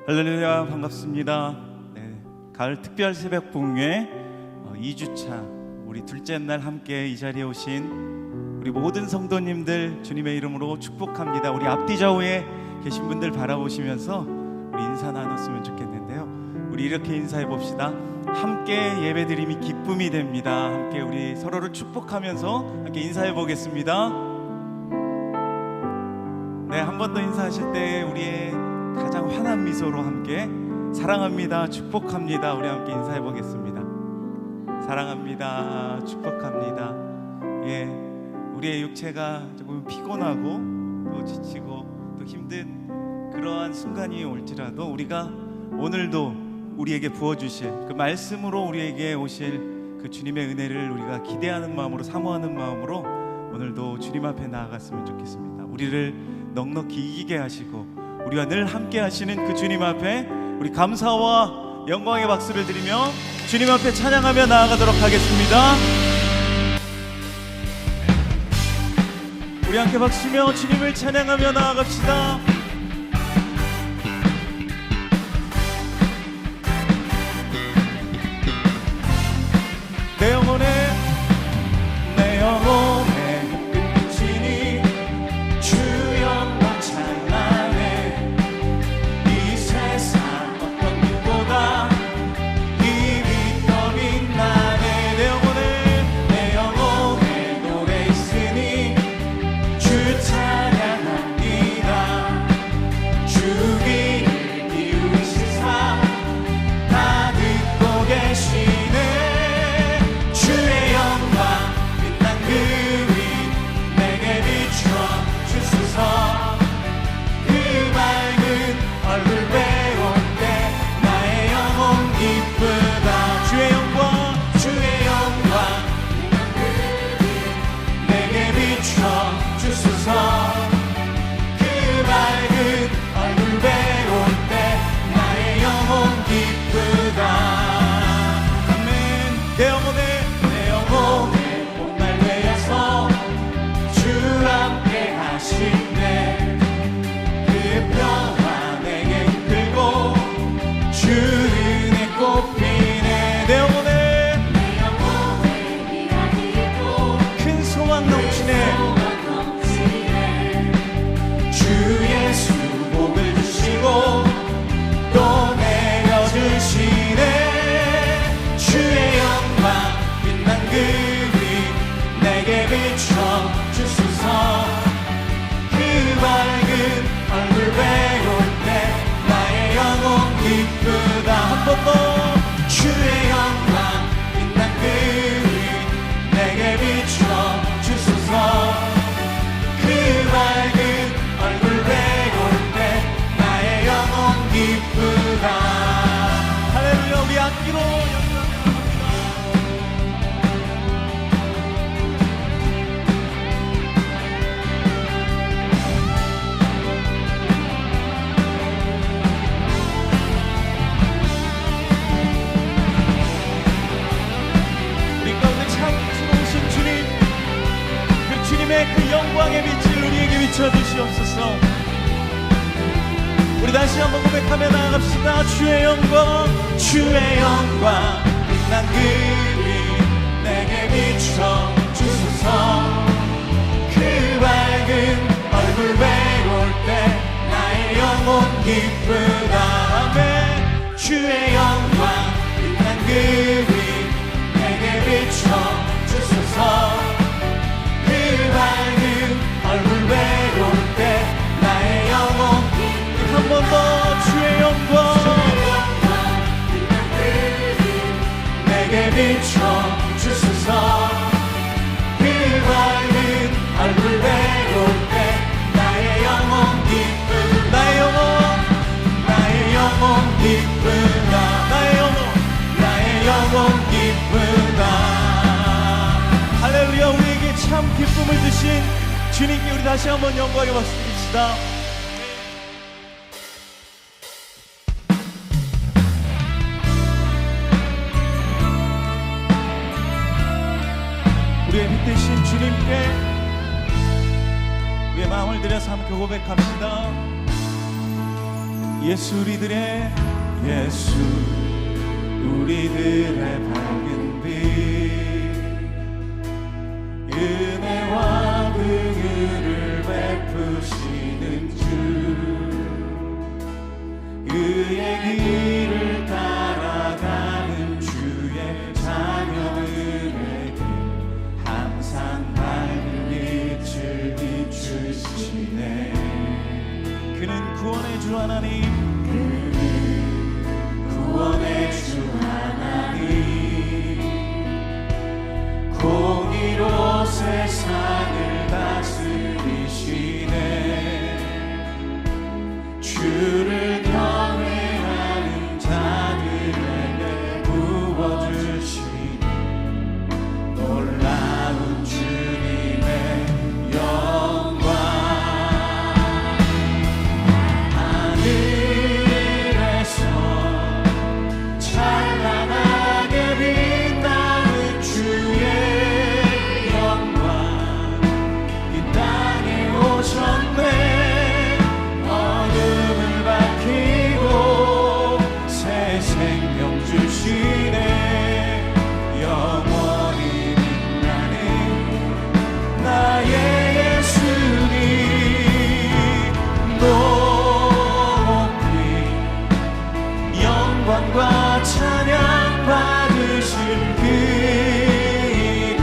할렐루야, 반갑습니다. 네, 가을 특별 새벽 봉유회 2주차 우리 둘째 날 함께 이 자리에 오신 우리 모든 성도님들 주님의 이름으로 축복합니다. 우리 앞뒤 좌우에 계신 분들 바라보시면서 우리 인사 나눴으면 좋겠는데요. 우리 이렇게 인사해 봅시다. 함께 예배드림이 기쁨이 됩니다. 함께 우리 서로를 축복하면서 함께 인사해 보겠습니다. 네, 한 번 더 인사하실 때 우리의 가장 환한 미소로 함께 사랑합니다, 축복합니다. 우리 함께 인사해 보겠습니다. 사랑합니다, 축복합니다. 예, 우리의 육체가 조금 피곤하고 또 지치고 또 힘든 그러한 순간이 올지라도 우리가 오늘도 우리에게 부어주실 그 말씀으로 우리에게 오실 그 주님의 은혜를 우리가 기대하는 마음으로 사모하는 마음으로 오늘도 주님 앞에 나아갔으면 좋겠습니다. 우리를 넉넉히 이기게 하시고 우리와 늘 함께 하시는 그 주님 앞에 우리 감사와 영광의 박수를 드리며 주님 앞에 찬양하며 나아가도록 하겠습니다. 우리 함께 박수며 주님을 찬양하며 나아갑시다. 내 영혼에 내 영혼에 끝이니 주 영광 찬란해. 이 세상 어떤 빛보다 이미 더 빛나네. 내 영혼에 노래 있으니 주 찬양합니다. 주 귀를 기울이시사 다 듣고 계시네. 주의 영광 빛난 그 위 내게 비춰 주소서. 그 밝은 얼굴 배울 때 나의 영혼 기쁘다. 주의 영광 빛난 그 위 내게 비춰 주소서. 그 밝은 얼굴 배울 때 나의 영혼 기쁘다. 내 영혼에 봄날 되어서 주 함께 하시네. 그 평화 내게 이끌고 주 은혜 꽃피네. 내 영혼에 미안이 있고 큰 소망 넘치네. 주 예수 복을 주시고 또 내려주시네. 주의 영광 빛난 그 위 내게 비춰 주소서. 그 밝은 얼굴 배울 때 나의 영혼 기쁘다. 한 번 더. 주의 영광 빛난 그 위 내게 비춰 주소서. 그 밝은 얼굴 배울 때 나의 영혼 기쁘다. 할렐루야. 우리 악기로 그 영광의 빛을 우리에게 비춰주시옵소서. 우리 다시 한번 고백하며 나아갑시다. 주의 영광 빛난 그 위 내게 비춰 주소서. 그 밝은 얼굴 배울 때 나의 영혼 기쁘다. 아멘. 주의 영광 빛난 그 위 내게 비춰 주소서. 그 밝은 얼굴 배울 때 나의 영혼 한 번 더. 주의 영광 내게 비춰 주소서. 그 밝은 얼굴 배울 때 나의 영혼 기쁘다. 나의 영혼 기쁘다. 나의 영혼 기쁘다. 할렐루야. 우리에게 참 기쁨을 주신 주님께 우리 다시 한번 영광의 박수 드립시다. 우리의 빛 되신 주님께 우리의 마음을 들여서 함께 고백합시다. 예수 우리들의 예수 우리들의 밝은 빛 은혜와 긍휼을 베푸시는 주 그의 길을 따라가는 주의 자녀들에게 항상 밝은 빛을 비추시네. 그는 구원의 주 하나님 구원의 주 하나님 공의로 세상을 다스리시네. 주를 경외하는 자들에게 부어주시니 놀라운 주님의 영광 하늘에서 찬란하게 빛나는 주의 영광 이 땅에 오셨네. 어둠을 밝히고 새 생명 주시네. 영원히 빛나는 나의 예수님 높이 영광과 찬양 받으실 그 이름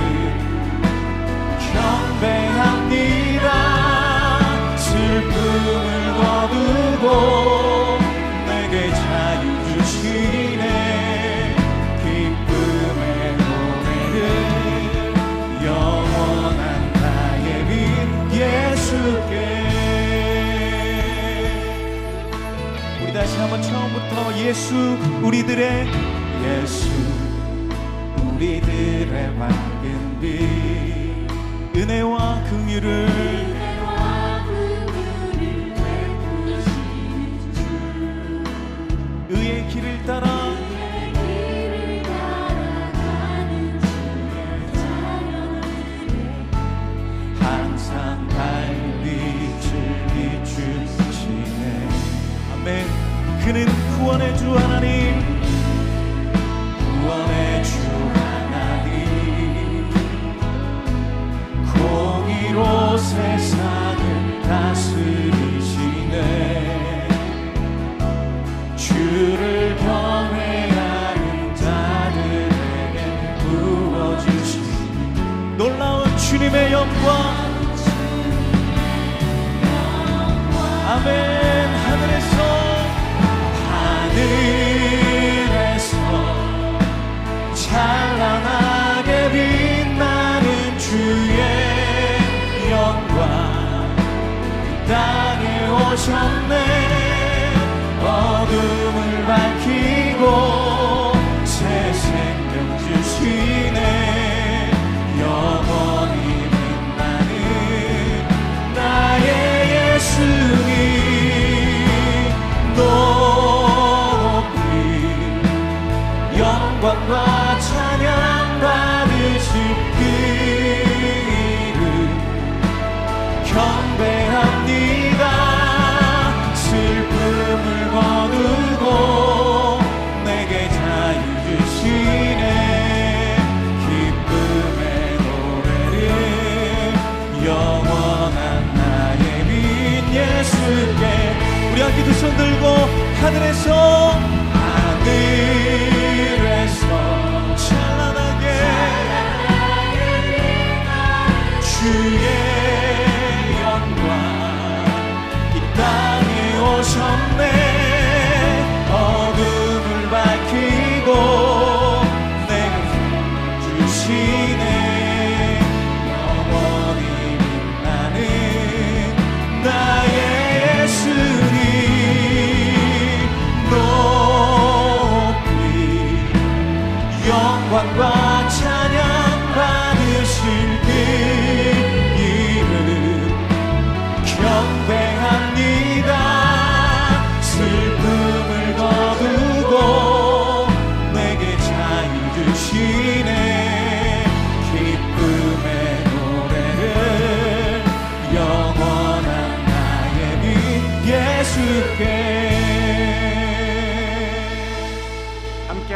경배합니다. 슬픔을 거두고 내게 자유 주시네. 기쁨의 노래를 영원한 나의 빛 예수께. 우리 다시 한번 처음부터 예수 우리들의 예수 우리들의 밝은 빛 은혜와 긍휼을 의의 길을 따라 항상 밝은 빛을 비추시네. 아멘. 그는 구원의 주 하나님 구원의 주 하나님 공의로 세상을 다스리시네. 주를 경외하는 자들에게 부어주시니 놀라운 주님의 영광 아멘. 하늘에서 찬란하게 빛나는 주의 영광 이 땅에 오셨네. 어둠을 밝히고 새 생명 주시네. 영원히 빛나는 나의 예수님 높이 영광과 찬양 받으실 그 이름 경배합니다. 슬픔을 거두고 내게 자유 주시네. 기쁨의 노래를 영원한 나의 빛 예수께. 우리 함께 두 손 들고 하늘에서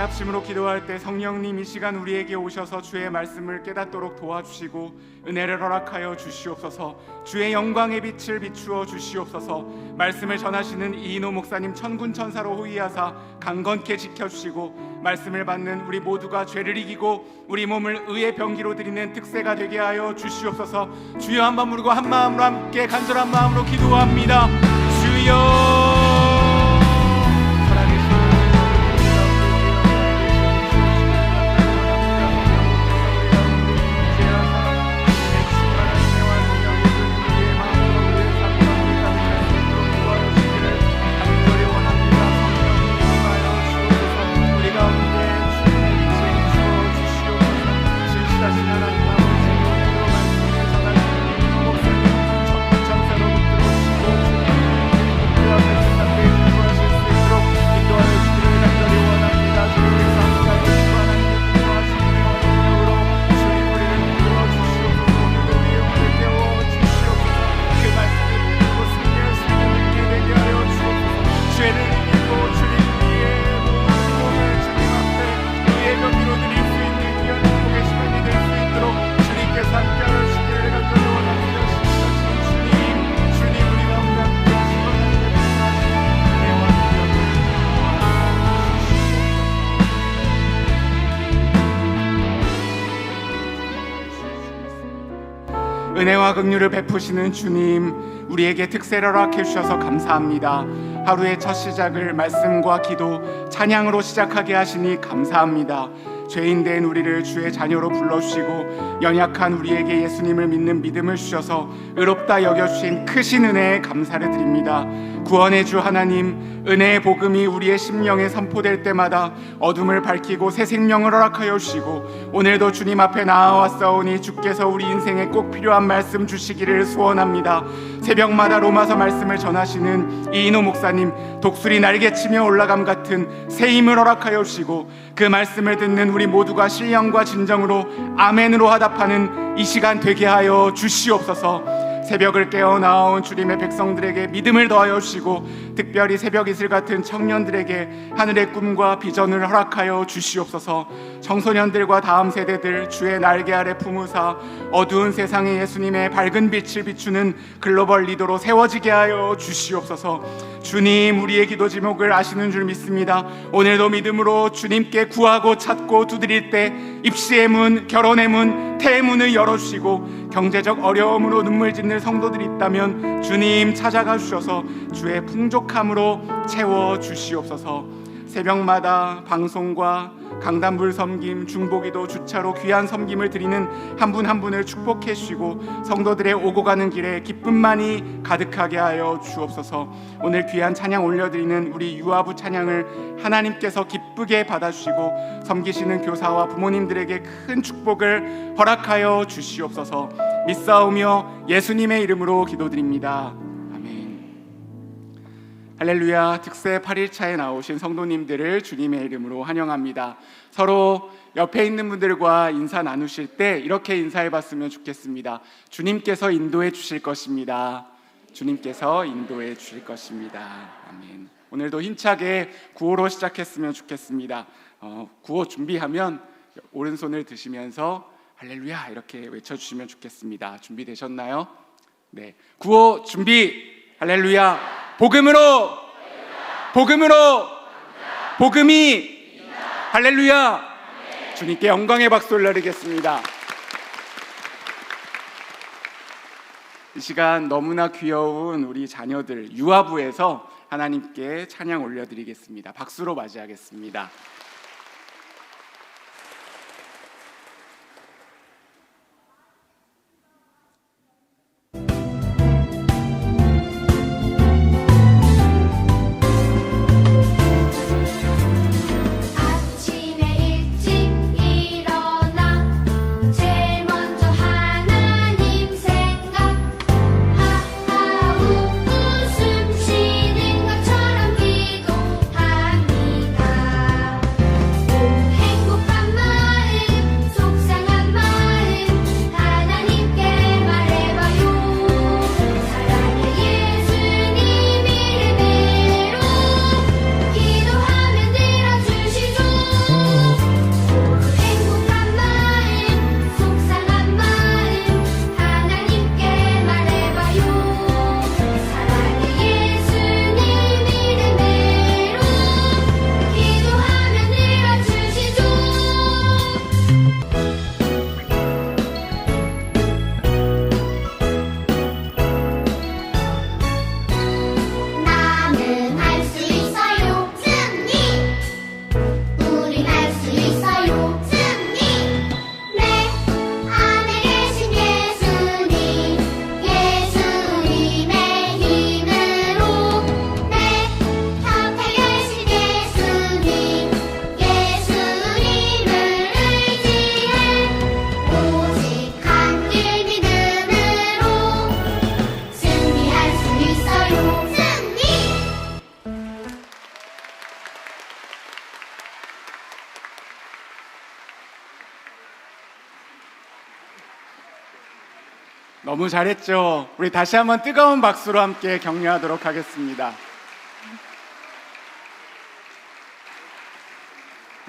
합심으로 기도할 때 성령님 이 시간 우리에게 오셔서 주의 말씀을 깨닫도록 도와주시고 은혜를 허락하여 주시옵소서. 주의 영광의 빛을 비추어 주시옵소서. 말씀을 전하시는 이인호 목사님 천군천사로 호위하사 강건케 지켜주시고 말씀을 받는 우리 모두가 죄를 이기고 우리 몸을 의의 병기로 드리는 특세가 되게 하여 주시옵소서. 주여 한번 부르고 한 마음으로 함께 간절한 마음으로 기도합니다. 주여 은혜와 긍휼을 베푸시는 주님, 우리에게 특세를 허락해 주셔서 감사합니다. 하루의 첫 시작을 말씀과 기도, 찬양으로 시작하게 하시니 감사합니다. 죄인된 우리를 주의 자녀로 불러주시고 연약한 우리에게 예수님을 믿는 믿음을 주셔서 의롭다 여겨주신 크신 은혜에 감사를 드립니다. 구원의 주 하나님, 은혜의 복음이 우리의 심령에 선포될 때마다 어둠을 밝히고 새 생명을 허락하여 주시고 오늘도 주님 앞에 나아왔사오니 주께서 우리 인생에 꼭 필요한 말씀 주시기를 소원합니다. 새벽마다 로마서 말씀을 전하시는 이인호 목사님, 독수리 날개치며 올라감 같은 새 힘을 허락하여 주시고 그 말씀을 듣는 우리 모두가 신령과 진정으로 아멘으로 화답하는 이 시간 되게 하여 주시옵소서. 새벽을 깨어 나온 주님의 백성들에게 믿음을 더하여 주시고 특별히 새벽 이슬 같은 청년들에게 하늘의 꿈과 비전을 허락하여 주시옵소서. 청소년들과 다음 세대들 주의 날개 아래 품으사 어두운 세상에 예수님의 밝은 빛을 비추는 글로벌 리더로 세워지게 하여 주시옵소서. 주님, 우리의 기도 제목을 아시는 줄 믿습니다. 오늘도 믿음으로 주님께 구하고 찾고 두드릴 때 입시의 문, 결혼의 문, 태의 문을 열어주시고 경제적 어려움으로 눈물 짓는 성도들이 있다면 주님 찾아가 주셔서 주의 풍족함으로 채워주시옵소서. 새벽마다 방송과 강단불 섬김, 중보기도, 주차로 귀한 섬김을 드리는 한 분 한 분을 축복해 주시고 성도들의 오고 가는 길에 기쁨만이 가득하게 하여 주옵소서. 오늘 귀한 찬양 올려드리는 우리 유아부 찬양을 하나님께서 기쁘게 받아주시고 섬기시는 교사와 부모님들에게 큰 축복을 허락하여 주시옵소서. 믿사오며 예수님의 이름으로 기도드립니다. 할렐루야. 특세 8일차에 나오신 성도님들을 주님의 이름으로 환영합니다. 서로 옆에 있는 분들과 인사 나누실 때 이렇게 인사해 봤으면 좋겠습니다. 주님께서 인도해 주실 것입니다. 주님께서 인도해 주실 것입니다. 아멘. 오늘도 힘차게 구호로 시작했으면 좋겠습니다. 구호 준비하면 오른손을 드시면서 할렐루야 이렇게 외쳐주시면 좋겠습니다. 준비되셨나요? 네. 구호 준비. 할렐루야. 복음으로, 복음으로, 복음이, 할렐루야. 주님께 영광의 박수 올려드리겠습니다. 이 시간 너무나 귀여운 우리 자녀들 유아부에서 하나님께 찬양 올려드리겠습니다. 박수로 맞이하겠습니다. 웃음 쉬는 것처럼 기도합니다. 너무 잘했죠. 우리 다시 한번 뜨거운 박수로 함께 격려하도록 하겠습니다.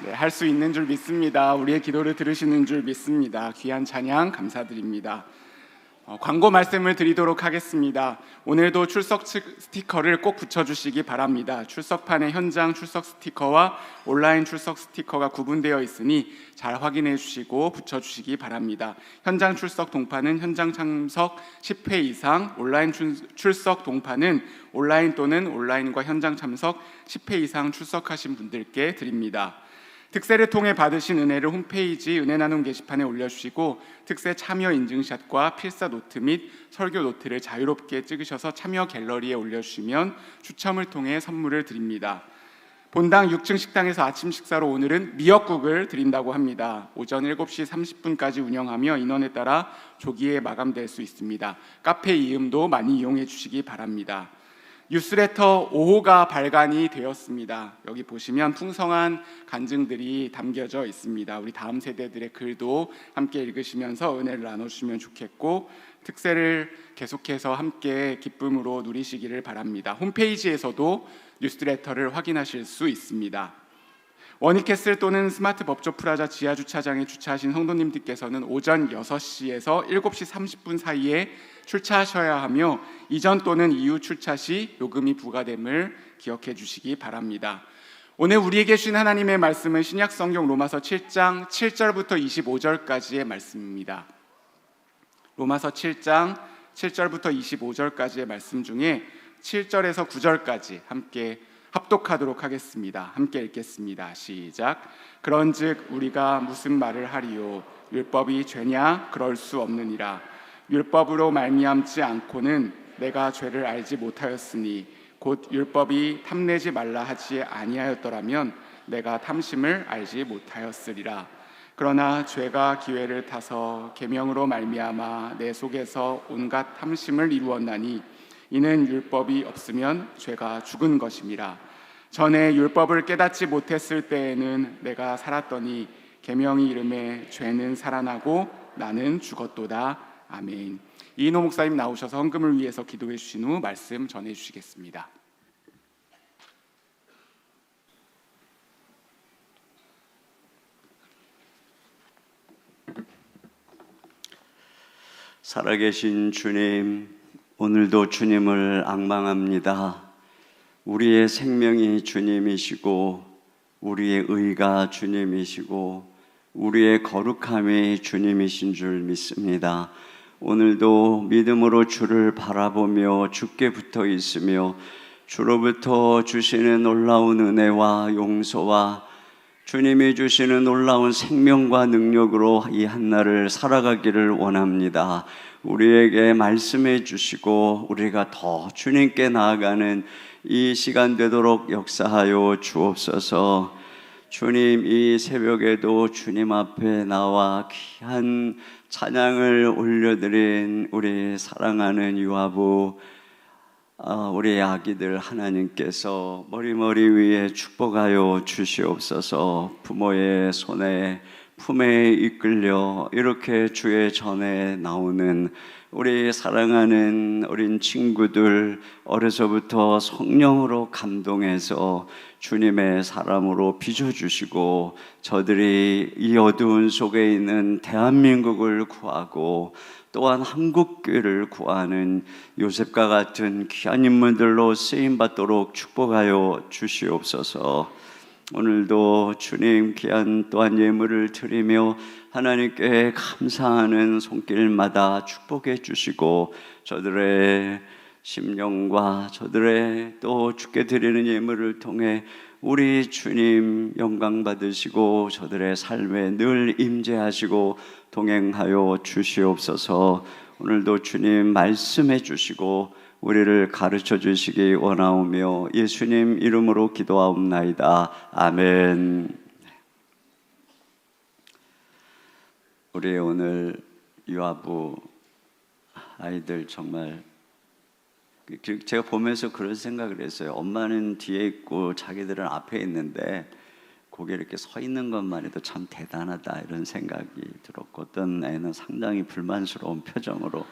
네, 할 수 있는 줄 믿습니다. 우리의 기도를 들으시는 줄 믿습니다. 귀한 찬양 감사드립니다. 광고 말씀을 드리도록 하겠습니다. 오늘도 출석 스티커를 꼭 붙여주시기 바랍니다. 출석판에 현장 출석 스티커와 온라인 출석 스티커가 구분되어 있으니 잘 확인해 주시고 붙여주시기 바랍니다. 현장 출석 동판은 현장 참석 10회 이상, 온라인 출석 동판은 온라인 또는 온라인과 현장 참석 10회 이상 출석하신 분들께 드립니다. 특세를 통해 받으신 은혜를 홈페이지 은혜나눔 게시판에 올려주시고 특세 참여 인증샷과 필사 노트 및 설교 노트를 자유롭게 찍으셔서 참여 갤러리에 올려주시면 추첨을 통해 선물을 드립니다. 본당 6층 식당에서 아침 식사로 오늘은 미역국을 드린다고 합니다. 오전 7시 30분까지 운영하며 인원에 따라 조기에 마감될 수 있습니다. 카페 이음도 많이 이용해 주시기 바랍니다. 뉴스레터 5호가 발간이 되었습니다. 여기 보시면 풍성한 간증들이 담겨져 있습니다. 우리 다음 세대들의 글도 함께 읽으시면서 은혜를 나눠주시면 좋겠고 특세를 계속해서 함께 기쁨으로 누리시기를 바랍니다. 홈페이지에서도 뉴스레터를 확인하실 수 있습니다. 원익캐슬 또는 스마트 법조 프라자 지하 주차장에 주차하신 성도님들께서는 오전 6시에서 7시 30분 사이에 출차하셔야 하며 이전 또는 이후 출차 시 요금이 부과됨을 기억해 주시기 바랍니다. 오늘 우리에게 주신 하나님의 말씀은 신약성경 로마서 7장 7절부터 25절까지의 말씀입니다. 로마서 7장 7절부터 25절까지의 말씀 중에 7절에서 9절까지 함께 합독하도록 하겠습니다. 함께 읽겠습니다. 시작. 그런즉 우리가 무슨 말을 하리요? 율법이 죄냐? 그럴 수 없느니라. 율법으로 말미암지 않고는 내가 죄를 알지 못하였으니 곧 율법이 탐내지 말라 하지 아니하였더라면 내가 탐심을 알지 못하였으리라. 그러나 죄가 기회를 타서 계명으로 말미암아 내 속에서 온갖 탐심을 이루었나니 이는 율법이 없으면 죄가 죽은 것임이라. 전에 율법을 깨닫지 못했을 때에는 내가 살았더니 계명이 이름에 죄는 살아나고 나는 죽었도다. 아멘. 이인호 목사님 나오셔서 헌금을 위해서 기도해 주신 후 말씀 전해 주시겠습니다. 살아계신 주님, 오늘도 주님을 앙망합니다. 우리의 생명이 주님이시고 우리의 의가 주님이시고 우리의 거룩함이 주님이신 줄 믿습니다. 오늘도 믿음으로 주를 바라보며 주께 붙어 있으며 주로부터 주시는 놀라운 은혜와 용서와 주님이 주시는 놀라운 생명과 능력으로 이 한날을 살아가기를 원합니다. 우리에게 말씀해 주시고 우리가 더 주님께 나아가는 이 시간 되도록 역사하여 주옵소서. 주님, 이 새벽에도 주님 앞에 나와 귀한 찬양을 올려드린 우리 사랑하는 유아부, 우리 아기들 하나님께서 머리 위에 축복하여 주시옵소서. 부모의 손에 품에 이끌려 이렇게 주의 전에 나오는 우리 사랑하는 어린 친구들, 어려서부터 성령으로 감동해서 주님의 사람으로 빚어주시고 저들이 이 어두운 속에 있는 대한민국을 구하고 또한 한국교회를 구하는 요셉과 같은 귀한 인물들로 쓰임받도록 축복하여 주시옵소서. 오늘도 주님 귀한 또한 예물을 드리며 하나님께 감사하는 손길마다 축복해 주시고 저들의 심령과 저들의 또 주께 드리는 예물을 통해 우리 주님 영광 받으시고 저들의 삶에 늘 임재하시고 동행하여 주시옵소서. 오늘도 주님 말씀해 주시고 우리를 가르쳐 주시기 원하오며 예수님 이름으로 기도하옵나이다. 아멘. 우리 오늘 유아부 아이들 정말 제가 보면서 그런 생각을 했어요. 엄마는 뒤에 있고 자기들은 앞에 있는데 거기 이렇게 서 있는 것만 해도 참 대단하다 이런 생각이 들었고 어떤 애는 상당히 불만스러운 표정으로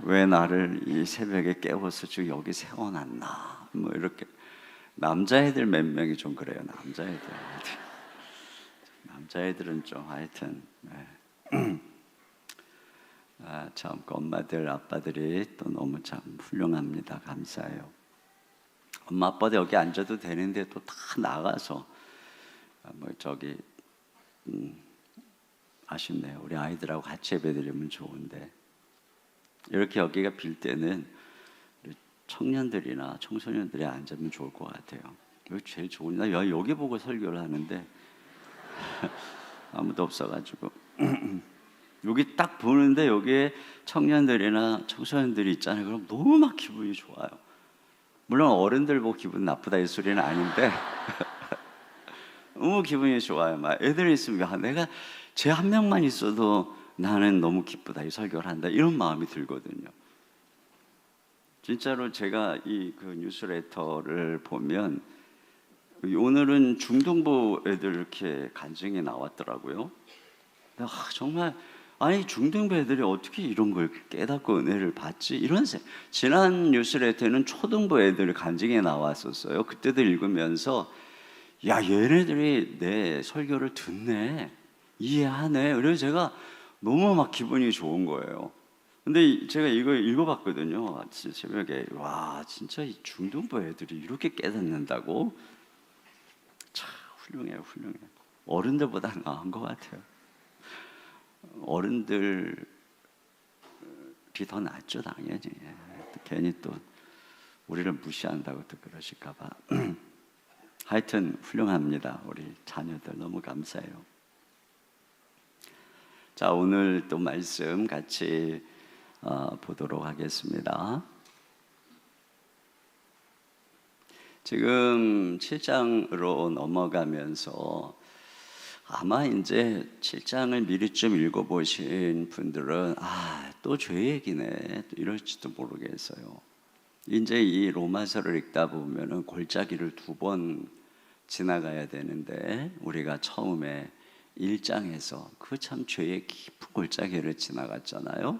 왜 나를 이 새벽에 깨워서 지금 여기 세워놨나? 뭐 이렇게 남자애들 몇 명이 좀 그래요. 남자애들은 좀 하여튼 참 엄마들 아빠들이 또 너무 참 훌륭합니다. 감사해요. 엄마 아빠도 여기 앉아도 되는데 또 다 나가서 뭐 저기 아쉽네요. 우리 아이들하고 같이 예배드리면 좋은데 이렇게 여기가 빌 때는 우리 청년들이나 청소년들이 앉으면 좋을 것 같아요. 여기 제일 좋은 나 여기 보고 설교를 하는데 아무도 없어가지고 여기 딱 보는데 여기에 청년들이나 청소년들이 있잖아요. 그럼 너무 막 기분이 좋아요. 물론 어른들 보고 기분 나쁘다 이 소리는 아닌데 너무 기분이 좋아요. 막 애들이 있으면 내가 쟤 한 명만 있어도 나는 너무 기쁘다 이 설교를 한다 이런 마음이 들거든요. 진짜로 제가 이 그 뉴스레터를 보면 오늘은 중등부 애들 이렇게 간증이 나왔더라고요. 정말 아니 중등부 애들이 어떻게 이런 걸 깨닫고 은혜를 받지? 이런 지난 뉴스레터는 초등부 애들 간증이 나왔었어요. 그때도 읽으면서 야 얘네들이 내 설교를 듣네 이해하네. 그래서 제가 너무 막 기분이 좋은 거예요. 근데 제가 이거 읽어봤거든요. 새벽에 와 진짜 이 중등부 애들이 이렇게 깨닫는다고? 참 훌륭해요. 어른들보다 나은 것 같아요. 어른들이 더 낫죠 당연히. 괜히 또 우리를 무시한다고 또 그러실까봐. 하여튼 훌륭합니다. 우리 자녀들 너무 감사해요. 자 오늘 또 말씀 같이 보도록 하겠습니다. 지금 7장으로 넘어가면서 아마 이제 7장을 미리 좀 읽어보신 분들은 또 죄 얘기네 또 이럴지도 모르겠어요. 이제 이 로마서를 읽다 보면은 골짜기를 2번 지나가야 되는데 우리가 처음에 1장에서 그 참 죄의 깊은 골짜기를 지나갔잖아요.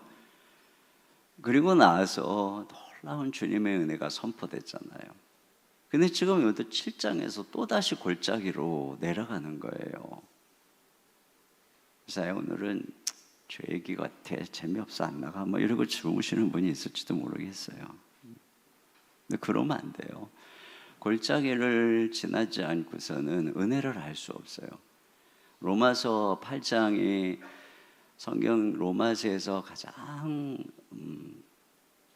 그리고 나서 놀라운 주님의 은혜가 선포됐잖아요. 근데 지금 여기 7장에서 또다시 골짜기로 내려가는 거예요. 그래서 오늘은 죄 얘기 같아 재미없어 안 나가 뭐 이러고 주무시는 분이 있을지도 모르겠어요. 근데 그러면 안 돼요. 골짜기를 지나지 않고서는 은혜를 알 수 없어요. 로마서 8장이 성경 로마서에서 가장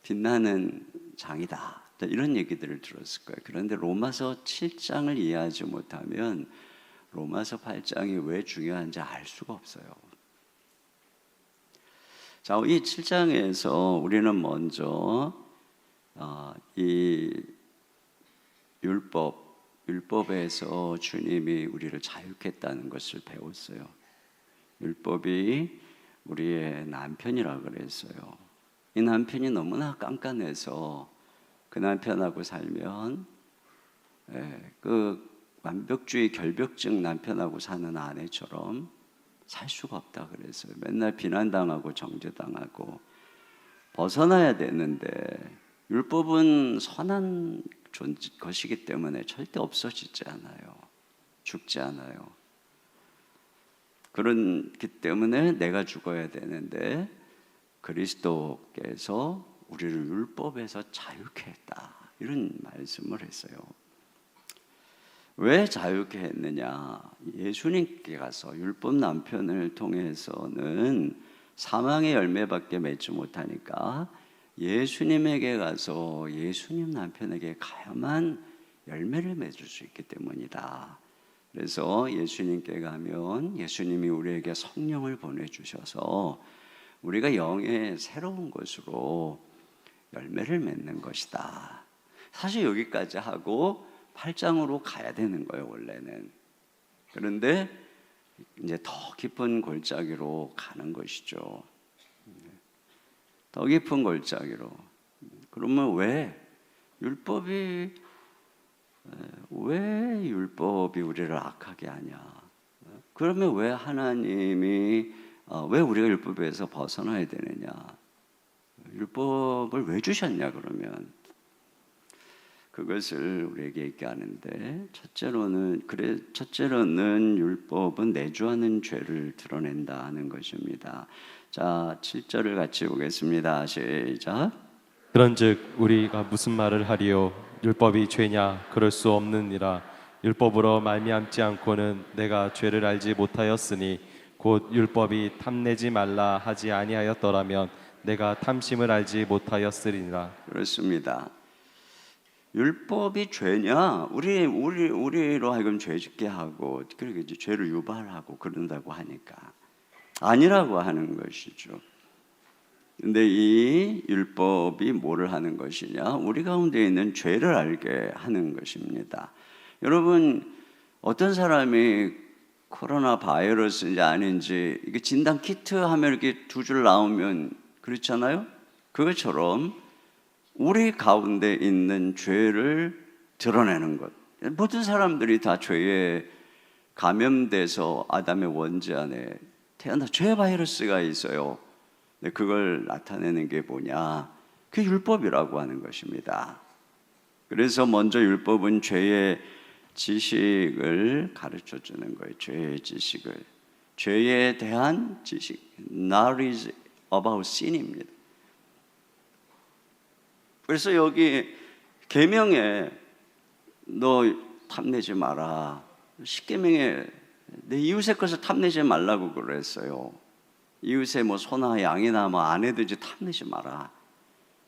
빛나는 장이다 이런 얘기들을 들었을 거예요. 그런데 로마서 7장을 이해하지 못하면 로마서 8장이 왜 중요한지 알 수가 없어요. 자, 이 7장에서 우리는 먼저 이 율법에서 주님이 우리를 자유케 했다는 것을 배웠어요. 율법이 우리의 남편이라 그랬어요. 이 남편이 너무나 깐깐해서 그 남편하고 살면 그 완벽주의 결벽증 남편하고 사는 아내처럼 살 수가 없다 그랬어요. 맨날 비난당하고 정죄당하고 벗어나야 되는데 율법은 선한 것이기 때문에 절대 없어지지 않아요. 죽지 않아요. 그렇기 때문에 내가 죽어야 되는데 그리스도께서 우리를 율법에서 자유케 했다. 이런 말씀을 했어요. 왜 자유케 했느냐? 예수님께 가서 율법 남편을 통해서는 사망의 열매밖에 맺지 못하니까 예수님에게 가서 예수님 남편에게 가야만 열매를 맺을 수 있기 때문이다. 그래서 예수님께 가면 예수님이 우리에게 성령을 보내주셔서 우리가 영의 새로운 것으로 열매를 맺는 것이다. 사실 여기까지 하고 8장으로 가야 되는 거예요, 원래는. 그런데 이제 더 깊은 골짜기로 가는 것이죠. 더 깊은 골짜기로. 그러면 왜 율법이 우리를 악하게 하냐? 그러면 왜 하나님이 왜 우리가 율법에서 벗어나야 되느냐? 율법을 왜 주셨냐 그러면 그것을 우리에게 얘기하는데 첫째로는 율법은 내주하는 죄를 드러낸다 하는 것입니다. 자, 7절을 같이 보겠습니다. 시작. 그런즉 우리가 무슨 말을 하리요? 율법이 죄냐? 그럴 수 없느니라. 율법으로 말미암지 않고는 내가 죄를 알지 못하였으니 곧 율법이 탐내지 말라 하지 아니하였더라면 내가 탐심을 알지 못하였으리니라. 그렇습니다. 율법이 죄냐? 우리로 하여금 죄짓게 하고 그렇게 이제 죄를 유발하고 그런다고 하니까 아니라고 하는 것이죠. 근데 이 율법이 뭐를 하는 것이냐? 우리 가운데 있는 죄를 알게 하는 것입니다. 여러분, 어떤 사람이 코로나 바이러스인지 아닌지 이게 진단 키트 하면 이렇게 두 줄 나오면 그렇잖아요. 그것처럼 우리 가운데 있는 죄를 드러내는 것. 모든 사람들이 다 죄에 감염돼서 아담의 원죄 안에 태어나 죄 바이러스가 있어요. 근데 그걸 나타내는 게 뭐냐? 그게 율법이라고 하는 것입니다. 그래서 먼저 율법은 죄의 지식을 가르쳐 주는 거예요. 죄의 지식을. 죄에 대한 지식. Knowledge about sin입니다. 그래서 여기 계명에 너 탐내지 마라. 십계명에 내 이웃의 것을 탐내지 말라고 그랬어요. 이웃의 뭐 소나 양이나 뭐 아내든지 탐내지 마라.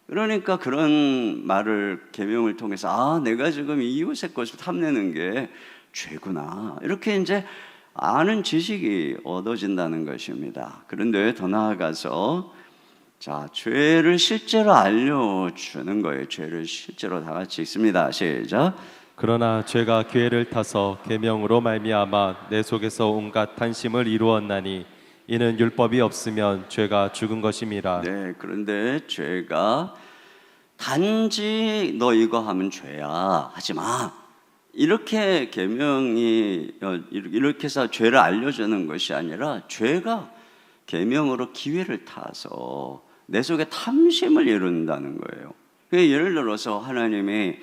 그러니까 그런 말을 계명을 통해서 아, 내가 지금 이웃의 것을 탐내는 게 죄구나. 이렇게 이제 아는 지식이 얻어진다는 것입니다. 그런데 더 나아가서 자, 죄를 실제로 알려주는 거예요. 죄를 실제로 다 같이 읽습니다. 시작. 그러나 죄가 기회를 타서 계명으로 말미암아 내 속에서 온갖 탄심을 이루었나니 이는 율법이 없으면 죄가 죽은 것임이라. 네, 그런데 죄가 단지 너 이거 하면 죄야 하지 마. 이렇게 계명이 이렇게 해서 죄를 알려주는 것이 아니라 죄가 계명으로 기회를 타서 내 속에 탐심을 이룬다는 거예요. 예를 들어서 하나님이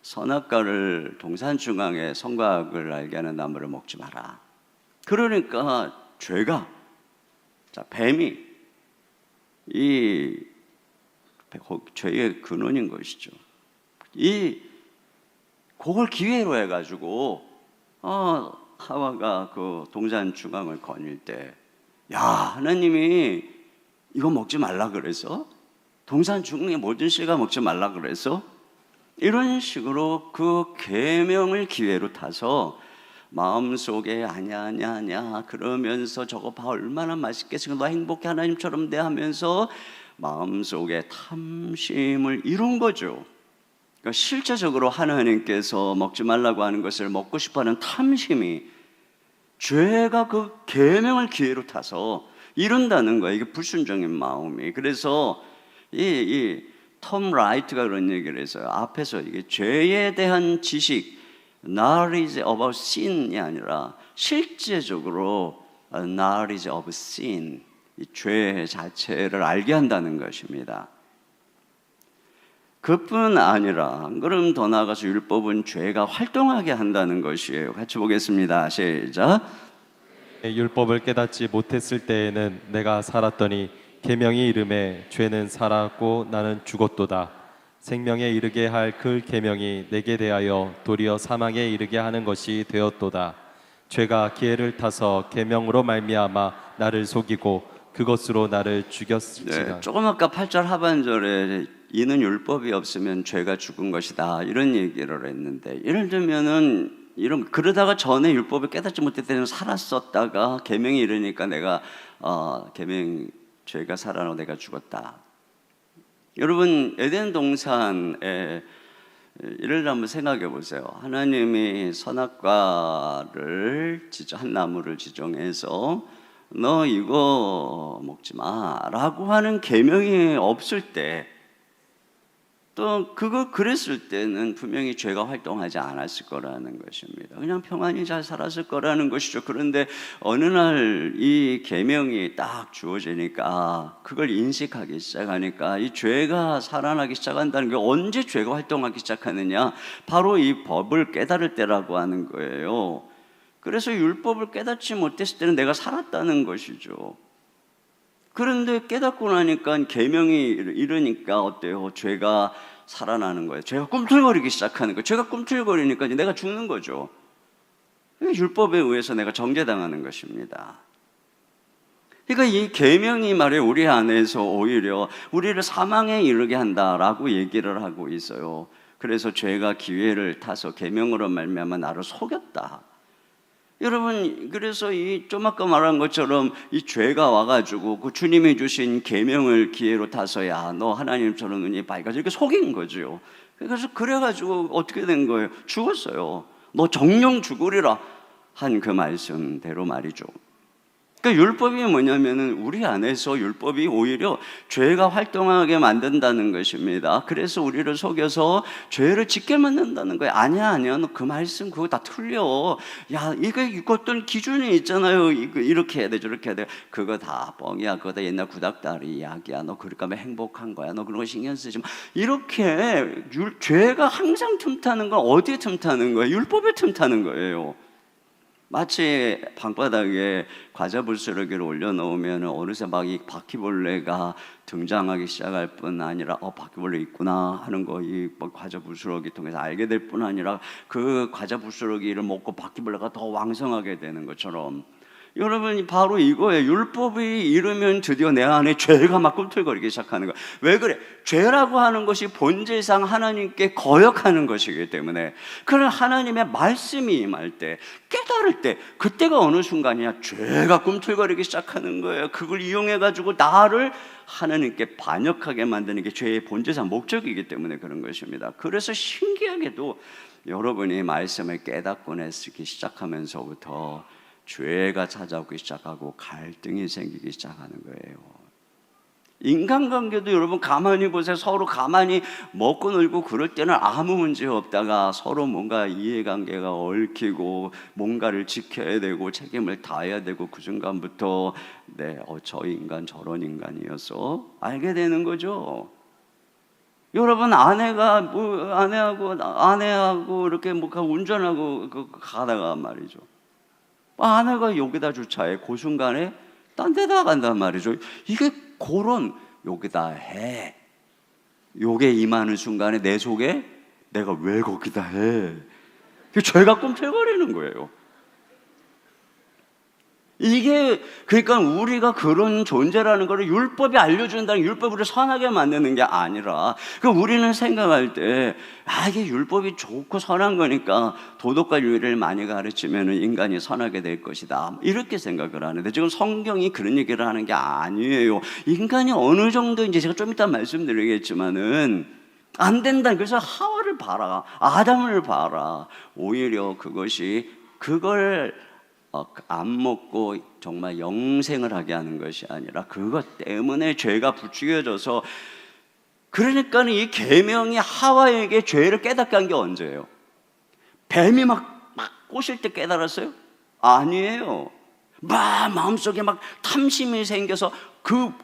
선악과를 동산 중앙에 선과학을 알게 하는 나무를 먹지 마라. 그러니까 죄가 자, 뱀이 이 죄의 근원인 것이죠. 그걸 기회로 해가지고 하와가 그 동산 중앙을 거닐 때, 야, 하나님이 이거 먹지 말라 그래서 동산 중앙의 모든 씨가 먹지 말라 그래서 이런 식으로 그 계명을 기회로 타서 마음속에 아냐 그러면서 저거 봐 얼마나 맛있겠어 너 행복해 하나님처럼 돼 하면서 마음속에 탐심을 이룬 거죠. 그러니까 실제적으로 하나님께서 먹지 말라고 하는 것을 먹고 싶어하는 탐심이 죄가 그 계명을 기회로 타서 이룬다는 거예요. 이게 불순종인 마음이. 그래서 톰 라이트가 그런 얘기를 했어요. 앞에서 이게 죄에 대한 지식 knowledge about sin이 아니라 실제적으로 knowledge of sin, 이 죄 자체를 알게 한다는 것입니다. 그뿐 아니라 그럼 더 나아가서 율법은 죄가 활동하게 한다는 것이에요. 같이 보겠습니다. 시작. 율법을 깨닫지 못했을 때에는 내가 살았더니 계명이 이름에 죄는 살았고 나는 죽었도다. 생명에 이르게 할 그 계명이 내게 대하여 도리어 사망에 이르게 하는 것이 되었도다. 죄가 기회를 타서 계명으로 말미암아 나를 속이고 그것으로 나를 죽였을지라. 네, 조금 아까 8절 하반절에 이는 율법이 없으면 죄가 죽은 것이다 이런 얘기를 했는데, 예를 들면은 그러다가 전에 율법을 깨닫지 못했을 때는 살았었다가 계명이 이르니까 내가 계명 죄가 살아나고 내가 죽었다. 여러분 에덴 동산에 이를 한번 생각해 보세요. 하나님이 선악과를 한 나무를 지정해서 너 이거 먹지 마라고 하는 계명이 없을 때 또 그거 그랬을 때는 분명히 죄가 활동하지 않았을 거라는 것입니다. 그냥 평안히 잘 살았을 거라는 것이죠. 그런데 어느 날 이 계명이 딱 주어지니까 그걸 인식하기 시작하니까 이 죄가 살아나기 시작한다는 게 언제 죄가 활동하기 시작하느냐? 바로 이 법을 깨달을 때라고 하는 거예요. 그래서 율법을 깨닫지 못했을 때는 내가 살았다는 것이죠. 그런데 깨닫고 나니까 계명이 이르니까 어때요? 죄가 살아나는 거예요. 죄가 꿈틀거리기 시작하는 거예요. 죄가 꿈틀거리니까 이제 내가 죽는 거죠. 율법에 의해서 내가 정죄당하는 것입니다. 그러니까 이 계명이 말이에요, 우리 안에서 오히려 우리를 사망에 이르게 한다라고 얘기를 하고 있어요. 그래서 죄가 기회를 타서 계명으로 말미암아 나를 속였다. 여러분, 그래서 좀 아까 말한 것처럼 이 죄가 와가지고 그 주님이 주신 계명을 기회로 타서 야, 너 하나님처럼 눈이 밝아져 이렇게 속인 거죠. 그래가지고 어떻게 된 거예요? 죽었어요. 너 정령 죽으리라 한 그 말씀대로 말이죠. 그러니까 율법이 뭐냐면은 우리 안에서 율법이 오히려 죄가 활동하게 만든다는 것입니다. 그래서 우리를 속여서 죄를 짓게 만든다는 거예요. 아니야, 너 그 말씀 그거 다 틀려. 야, 이거 어떤 기준이 있잖아요. 이렇게 해야 돼, 저렇게 해야 돼. 그거 다 뻥이야. 그거 다 옛날 구닥다리 이야기야. 너 그럴까 하면 행복한 거야. 너 그런 거 신경 쓰지 마. 이렇게 죄가 항상 틈타는 건 어디에 틈타는 거예요? 율법에 틈타는 거예요. 마치 방바닥에 과자 부스러기를 올려놓으면 어느새 막 이 바퀴벌레가 등장하기 시작할 뿐 아니라 바퀴벌레 있구나 하는 거 이 과자 부스러기 통해서 알게 될 뿐 아니라 그 과자 부스러기를 먹고 바퀴벌레가 더 왕성하게 되는 것처럼 여러분 바로 이거예요. 율법이 이르면 드디어 내 안에 죄가 막 꿈틀거리기 시작하는 거예요. 왜 그래? 죄라고 하는 것이 본질상 하나님께 거역하는 것이기 때문에 그런 하나님의 말씀이 임할 때 깨달을 때 그때가 어느 순간이야 죄가 꿈틀거리기 시작하는 거예요. 그걸 이용해가지고 나를 하나님께 반역하게 만드는 게 죄의 본질상 목적이기 때문에 그런 것입니다. 그래서 신기하게도 여러분이 말씀을 깨닫고 내쓰기 시작하면서부터 죄가 찾아오기 시작하고 갈등이 생기기 시작하는 거예요. 인간관계도 여러분 가만히 보세요. 서로 가만히 먹고 놀고 그럴 때는 아무 문제 없다가 서로 뭔가 이해관계가 얽히고 뭔가를 지켜야 되고 책임을 다해야 되고 그 순간부터 저 인간 저런 인간이어서 알게 되는 거죠. 여러분 아내하고 이렇게 운전하고 가다가 말이죠. 아내가 여기다 주차해. 그 순간에 딴 데다 간단 말이죠. 이게 그런 여기다 해. 요게 임하는 순간에 내 속에 내가 왜 거기다 해. 죄가 꿈틀거리는 거예요. 이게 그러니까 우리가 그런 존재라는 것을 율법이 알려준다는 율법이 우리를 선하게 만드는 게 아니라 우리는 생각할 때 이게 율법이 좋고 선한 거니까 도덕과 윤리를 많이 가르치면 인간이 선하게 될 것이다 이렇게 생각을 하는데 지금 성경이 그런 얘기를 하는 게 아니에요. 인간이 어느 정도 이제 제가 좀 이따 말씀드리겠지만은 안 된다. 그래서 하와를 봐라, 아담을 봐라. 오히려 그걸 안 먹고 정말 영생을 하게 하는 것이 아니라 그것 때문에 죄가 부추겨져서 그러니까 이 계명이 하와에게 죄를 깨닫게 한 게 언제예요? 뱀이 막 꼬실 때 깨달았어요? 아니에요. 마음속에 막 탐심이 생겨서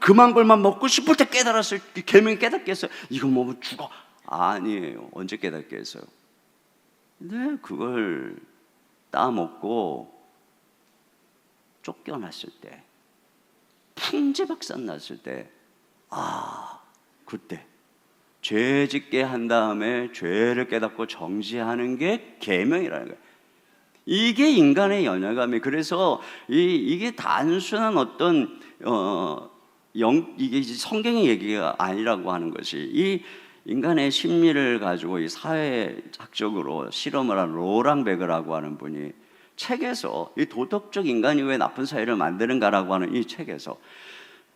그만 걸만 먹고 싶을 때 깨달았어요. 계명이 깨닫겠어요? 이거 먹으면 죽어. 아니에요. 언제 깨닫게 했어요? 근데 그걸 따먹고 쫓겨났을 때, 풍지박산 났을 때, 그때 죄 짓게 한 다음에 죄를 깨닫고 정지하는 게 계명이라는 거예요. 이게 인간의 연약함이. 그래서 이게 단순한 어떤 이게 성경의 얘기가 아니라고 하는 것이 이 인간의 심리를 가지고 이 사회학적으로 실험을 한 로랑 베그라고 하는 분이 책에서 이 도덕적 인간이 왜 나쁜 사회를 만드는가라고 하는 이 책에서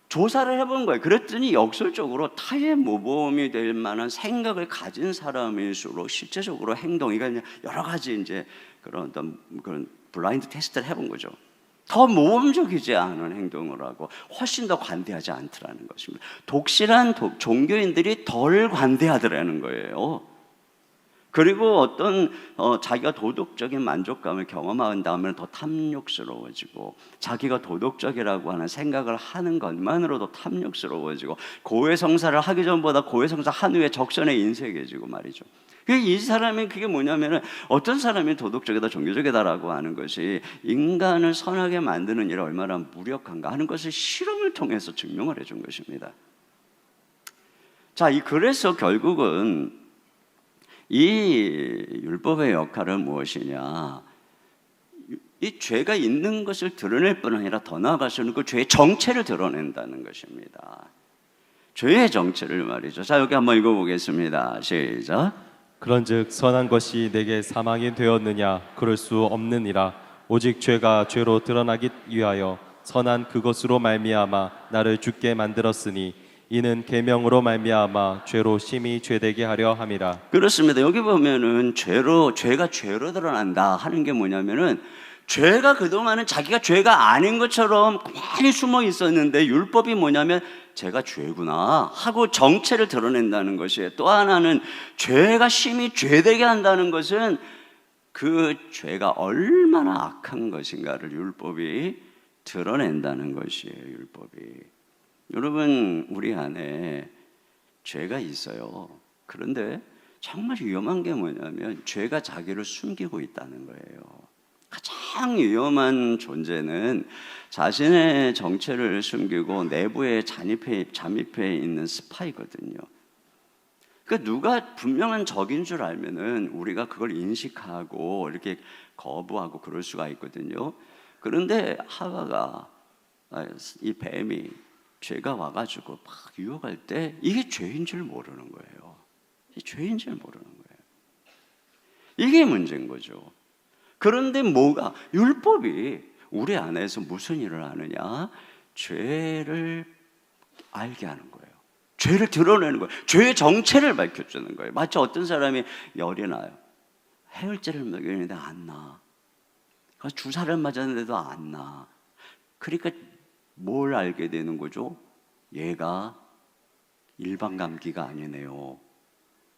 조사를 해본 거예요. 그랬더니 역설적으로 타의 모범이 될 만한 생각을 가진 사람일수록 실제적으로 행동, 그러니까 여러 가지 이제 그런 블라인드 테스트를 해본 거죠. 더 모험적이지 않은 행동을 하고 훨씬 더 관대하지 않더라는 것입니다. 독실한 종교인들이 덜 관대하더라는 거예요. 그리고 어떤 자기가 도덕적인 만족감을 경험한 다음에 더 탐욕스러워지고, 자기가 도덕적이라고 하는 생각을 하는 것만으로도 탐욕스러워지고, 고해성사를 하기 전보다 고해성사 한 후에 적선에 인색해지고 말이죠. 이 사람이 그게 뭐냐면은, 어떤 사람이 도덕적이다 종교적이다라고 하는 것이 인간을 선하게 만드는 일이 얼마나 무력한가 하는 것을 실험을 통해서 증명을 해준 것입니다. 자, 그래서 결국은 이 율법의 역할은 무엇이냐? 이 죄가 있는 것을 드러낼 뿐 아니라 더 나아가서는 그 죄의 정체를 드러낸다는 것입니다. 죄의 정체를 말이죠. 자, 여기 한번 읽어보겠습니다. 시작. 그런즉 선한 것이 내게 사망이 되었느냐? 그럴 수 없느니라. 오직 죄가 죄로 드러나기 위하여 선한 그것으로 말미암아 나를 죽게 만들었으니 이는 계명으로 말미암아 죄로 심히 죄되게 하려 함이라. 그렇습니다. 여기 보면은 죄가 죄로 드러난다 하는 게 뭐냐면은, 죄가 그동안은 자기가 죄가 아닌 것처럼 많이 숨어 있었는데, 율법이 뭐냐면 제가 죄구나 하고 정체를 드러낸다는 것이에요. 또 하나는 죄가 심히 죄되게 한다는 것은 그 죄가 얼마나 악한 것인가를 율법이 드러낸다는 것이에요. 율법이. 여러분, 우리 안에 죄가 있어요. 그런데 정말 위험한 게 뭐냐면 죄가 자기를 숨기고 있다는 거예요. 가장 위험한 존재는 자신의 정체를 숨기고 내부에 잠입해 있는 스파이거든요. 그러니까 누가 분명한 적인 줄 알면은 우리가 그걸 인식하고 이렇게 거부하고 그럴 수가 있거든요. 그런데 하와가, 이 뱀이 죄가 와가지고 막 유혹할 때 이게 죄인 줄 모르는 거예요. 죄인 줄 모르는 거예요. 이게 문제인 거죠. 그런데 율법이 우리 안에서 무슨 일을 하느냐? 죄를 알게 하는 거예요. 죄를 드러내는 거예요. 죄의 정체를 밝혀주는 거예요. 마치 어떤 사람이 열이 나요. 해열제를 먹였는데 안 나. 주사를 맞았는데도 안 나. 그러니까 뭘 알게 되는 거죠? 얘가 일반 감기가 아니네요.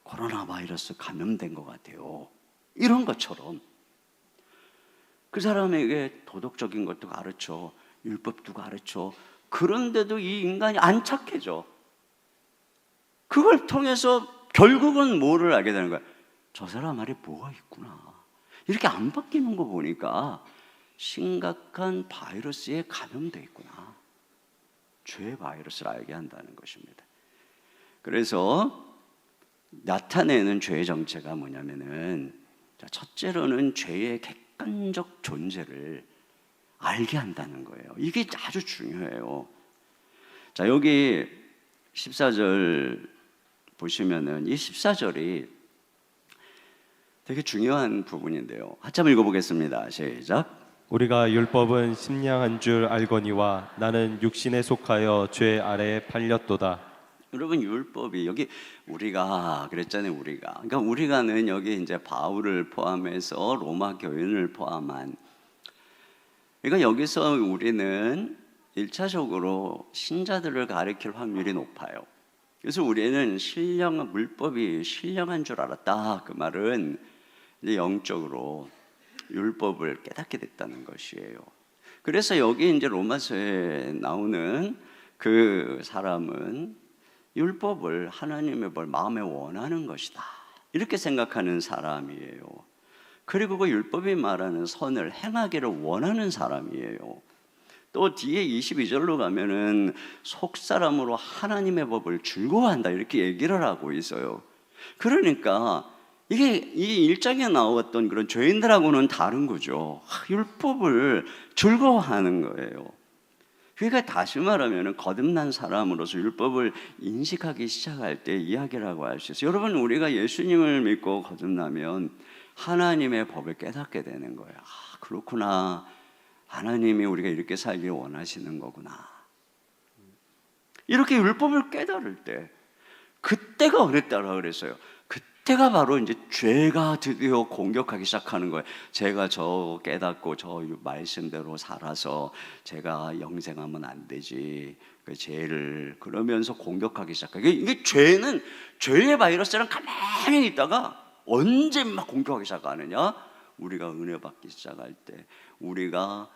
코로나 바이러스 감염된 것 같아요. 이런 것처럼 그 사람에게 도덕적인 것도 가르쳐, 율법도 가르쳐. 그런데도 이 인간이 안 착해져. 그걸 통해서 결국은 뭐를 알게 되는 거야? 저 사람 안에 뭐가 있구나. 이렇게 안 바뀌는 거 보니까 심각한 바이러스에 감염돼 있구나. 죄의 바이러스를 알게 한다는 것입니다. 그래서 나타내는 죄의 정체가 뭐냐면은, 첫째로는 죄의 객관적 존재를 알게 한다는 거예요. 이게 아주 중요해요. 자, 여기 14절 보시면은 이 14절이 되게 중요한 부분인데요. 한참 읽어보겠습니다. 시작. 우리가 율법은 심령한 줄 알거니와 나는 육신에 속하여 죄 아래에 팔렸도다. 여러분, 율법이 여기 우리가 그랬잖아요. 그러니까 우리가는 여기 이제 바울을 포함해서 로마 교인을 포함한, 그러니까 여기서 우리는 1차적으로 신자들을 가리킬 확률이 높아요. 그래서 우리는 율법이 신령한 줄 알았다. 그 말은 이제 영적으로 율법을 깨닫게 됐다는 것이에요. 그래서 여기 이제 로마서에 나오는 그 사람은 율법을, 하나님의 뭘 마음에 원하는 것이다, 이렇게 생각하는 사람이에요. 그리고 그 율법이 말하는 선을 행하기를 원하는 사람이에요. 또 뒤에 22절로 가면은 속사람으로 하나님의 법을 즐거워한다, 이렇게 얘기를 하고 있어요. 그러니까 이게 이 1장에 나왔던 그런 죄인들하고는 다른 거죠. 율법을 즐거워하는 거예요. 그러니까 다시 말하면 거듭난 사람으로서 율법을 인식하기 시작할 때 이야기라고 할 수 있어요. 여러분, 우리가 예수님을 믿고 거듭나면 하나님의 법을 깨닫게 되는 거예요. 그렇구나. 하나님이 우리가 이렇게 살길 원하시는 거구나. 이렇게 율법을 깨달을 때, 그때가 어렵다고 그랬어요. 그때가 바로 이제 죄가 드디어 공격하기 시작하는 거예요. 제가 저 깨닫고 저 말씀대로 살아서 제가 영생하면 안 되지. 그 죄를 그러면서 공격하기 시작해요. 이게 죄는 죄의 바이러스랑 가만히 있다가 언제 막 공격하기 시작하느냐? 우리가 은혜 받기 시작할 때, 우리가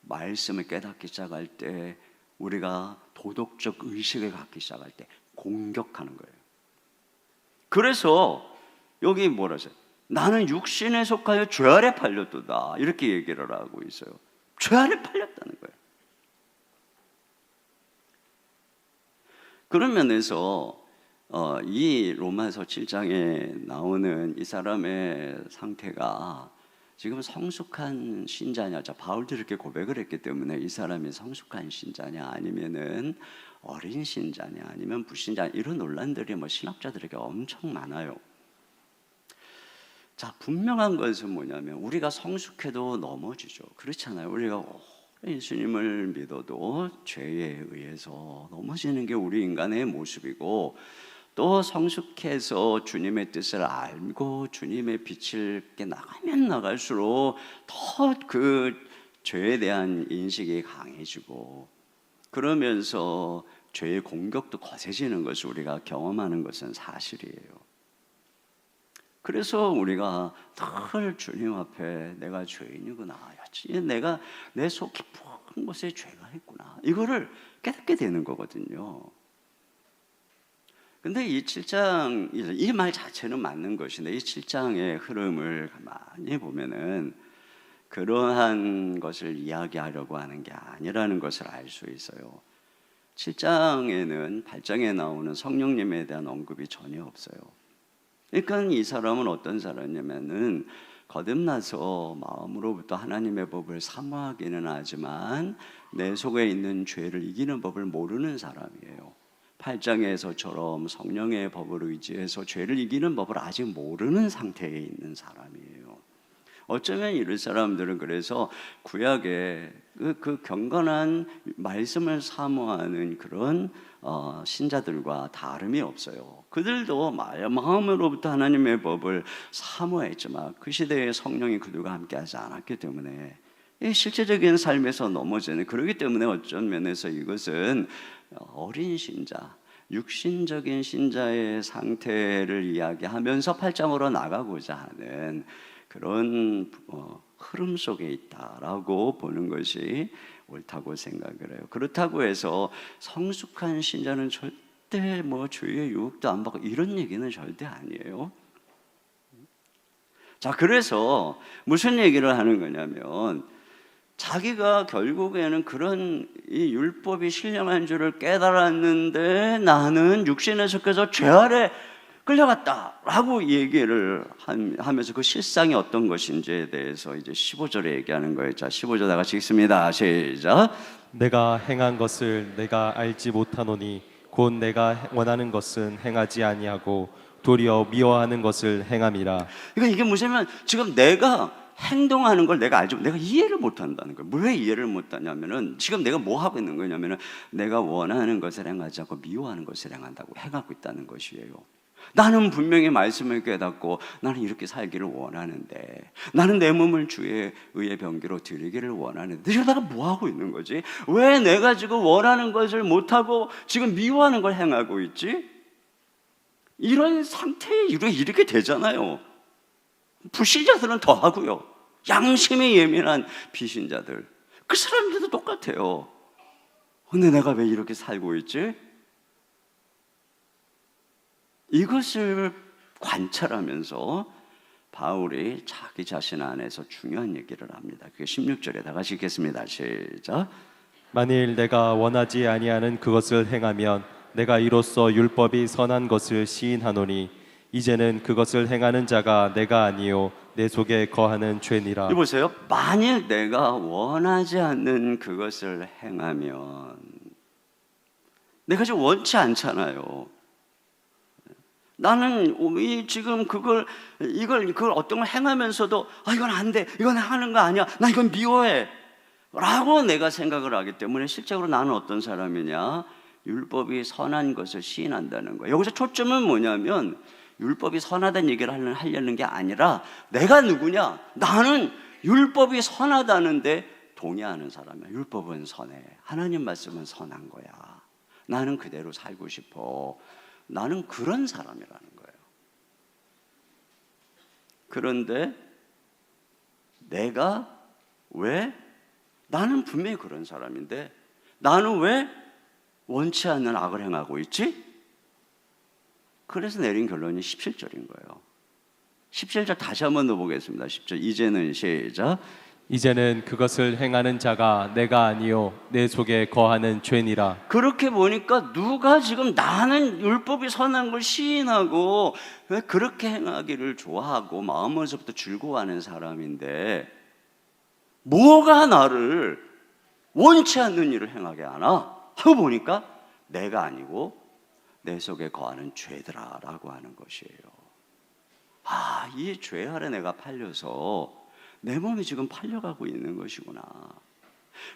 말씀을 깨닫기 시작할 때, 우리가 도덕적 의식을 갖기 시작할 때 공격하는 거예요. 그래서 여기 뭐라 하세요? 나는 육신에 속하여 죄 아래 팔렸도다, 이렇게 얘기를 하고 있어요. 죄 아래 팔렸다는 거예요. 그런 면에서 이 로마서 7장에 나오는 이 사람의 상태가 지금 성숙한 신자냐, 자, 바울도 이렇게 고백을 했기 때문에 이 사람이 성숙한 신자냐 아니면은 어린 신자냐 아니면 불신자냐, 이런 논란들이 뭐 신학자들에게 엄청 많아요. 자, 분명한 것은 뭐냐면 우리가 성숙해도 넘어지죠. 그렇잖아요. 우리가 예수님을 믿어도 죄에 의해서 넘어지는 게 우리 인간의 모습이고, 또 성숙해서 주님의 뜻을 알고 주님의 빛을 나가면 나갈수록 더 그 죄에 대한 인식이 강해지고, 그러면서 죄의 공격도 거세지는 것을 우리가 경험하는 것은 사실이에요. 그래서 우리가 늘 주님 앞에 내가 죄인이구나, 내가 내 속 깊은 곳에 죄가 있구나, 이거를 깨닫게 되는 거거든요. 근데 이 7장, 이 말 자체는 맞는 것인데 이 7장의 흐름을 가만히 보면은 그러한 것을 이야기하려고 하는 게 아니라는 것을 알 수 있어요. 7장에는 8장에 나오는 성령님에 대한 언급이 전혀 없어요. 그러니까 이 사람은 어떤 사람이냐면은 거듭나서 마음으로부터 하나님의 법을 사모하기는 하지만 내 속에 있는 죄를 이기는 법을 모르는 사람이에요. 8장에서처럼 성령의 법을 의지해서 죄를 이기는 법을 아직 모르는 상태에 있는 사람이에요. 어쩌면 이런 사람들은 그래서 구약의 그 경건한 말씀을 사모하는 그런 신자들과 다름이 없어요. 그들도 마음으로부터 하나님의 법을 사모했지만 그 시대에 성령이 그들과 함께하지 않았기 때문에 이 실제적인 삶에서 넘어지는, 그렇기 때문에 어떤 면에서 이것은 어린 신자, 육신적인 신자의 상태를 이야기하면서 8장으로 나가고자 하는 그런 흐름 속에 있다라고 보는 것이 옳다고 생각을 해요. 그렇다고 해서 성숙한 신자는 절대 뭐 죄의 유혹도 안 받고 이런 얘기는 절대 아니에요. 자, 그래서 무슨 얘기를 하는 거냐면 자기가 결국에는 그런 이 율법이 신령한 줄을 깨달았는데 나는 육신에 속해서 죄 아래 끌려갔다라고 얘기를 하면서 그 실상이 어떤 것인지에 대해서 이제 15절에 얘기하는 거예요. 자, 15절 다 같이 읽습니다. 시작. 내가 행한 것을 내가 알지 못하노니 곧 내가 원하는 것은 행하지 아니하고 도리어 미워하는 것을 행함이라. 그러니까 이게 뭐냐면 지금 내가 행동하는 걸 내가 알지, 내가 이해를 못한다는 거예요. 왜 이해를 못하냐면은 지금 내가 뭐 하고 있는 거냐면은 내가 원하는 것을 행하지 않고 미워하는 것을 행하고 있다는 것이에요. 나는 분명히 말씀을 깨닫고 나는 이렇게 살기를 원하는데, 나는 내 몸을 주의 의의 병기로 드리기를 원하는데, 이러다가 뭐 하고 있는 거지? 왜 내가 지금 원하는 것을 못하고 지금 미워하는 걸 행하고 있지? 이런 상태에 이렇게 되잖아요. 불신자들은 더 하고요. 양심이 예민한 비신자들, 그 사람들도 똑같아요. 근데 내가 왜 이렇게 살고 있지? 이것을 관찰하면서 바울이 자기 자신 안에서 중요한 얘기를 합니다. 그게 16절에 다 같이 읽겠습니다. 시작. 만일 내가 원하지 아니하는 그것을 행하면 내가 이로써 율법이 선한 것을 시인하노니 이제는 그것을 행하는 자가 내가 아니요 내 속에 거하는 죄니라. 이 보세요. 만일 내가 원하지 않는 그것을 행하면, 내가 지금 원치 않잖아요. 나는 지금 그걸 어떤 걸 행하면서도 이건 안 돼, 이건 하는 거 아니야, 나 이건 미워해 라고 내가 생각을 하기 때문에 실제로 나는 어떤 사람이냐, 율법이 선한 것을 시인한다는 거예요. 여기서 초점은 뭐냐면 율법이 선하다는 얘기를 하려는 게 아니라 내가 누구냐? 나는 율법이 선하다는데 동의하는 사람이야. 율법은 선해. 하나님 말씀은 선한 거야. 나는 그대로 살고 싶어. 나는 그런 사람이라는 거예요. 그런데 내가 왜? 나는 분명히 그런 사람인데 나는 왜 원치 않는 악을 행하고 있지? 그래서 내린 결론이 17절인 거예요. 17절 다시 한번 넣어보겠습니다. 10절 이제는 시작. 이제는 그것을 행하는 자가 내가 아니요 내 속에 거하는 죄니라. 그렇게 보니까 누가 지금 나는 율법이 선한 걸 시인하고 왜 그렇게 행하기를 좋아하고 마음에서부터 즐거워하는 사람인데 뭐가 나를 원치 않는 일을 행하게 하나? 하고 보니까 내가 아니고 내 속에 거하는 죄더라라고 하는 것이에요. 아, 이 죄 아래 내가 팔려서 내 몸이 지금 팔려가고 있는 것이구나.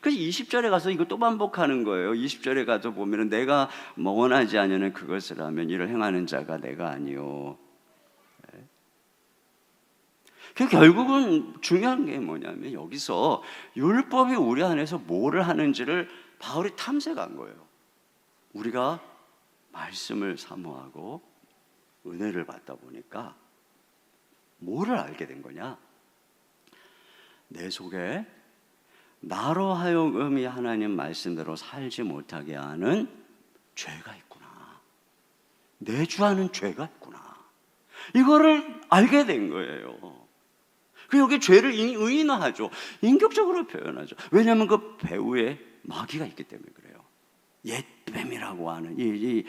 그래서 20절에 가서 이걸 또 반복하는 거예요. 20절에 가서 보면은 내가 원하지 않으면 그것을 하면 이를 행하는 자가 내가 아니요. 그 결국은 중요한 게 뭐냐면 여기서 율법이 우리 안에서 뭐를 하는지를 바울이 탐색한 거예요. 우리가 말씀을 사모하고 은혜를 받다 보니까 뭐를 알게 된 거냐? 내 속에 나로 하여금이 하나님 말씀대로 살지 못하게 하는 죄가 있구나. 내주하는 죄가 있구나. 이거를 알게 된 거예요. 그 여기 죄를 의인화하죠. 인격적으로 표현하죠. 왜냐하면 그 배후에 마귀가 있기 때문에 그래요. 옛뱀이라고 하는 이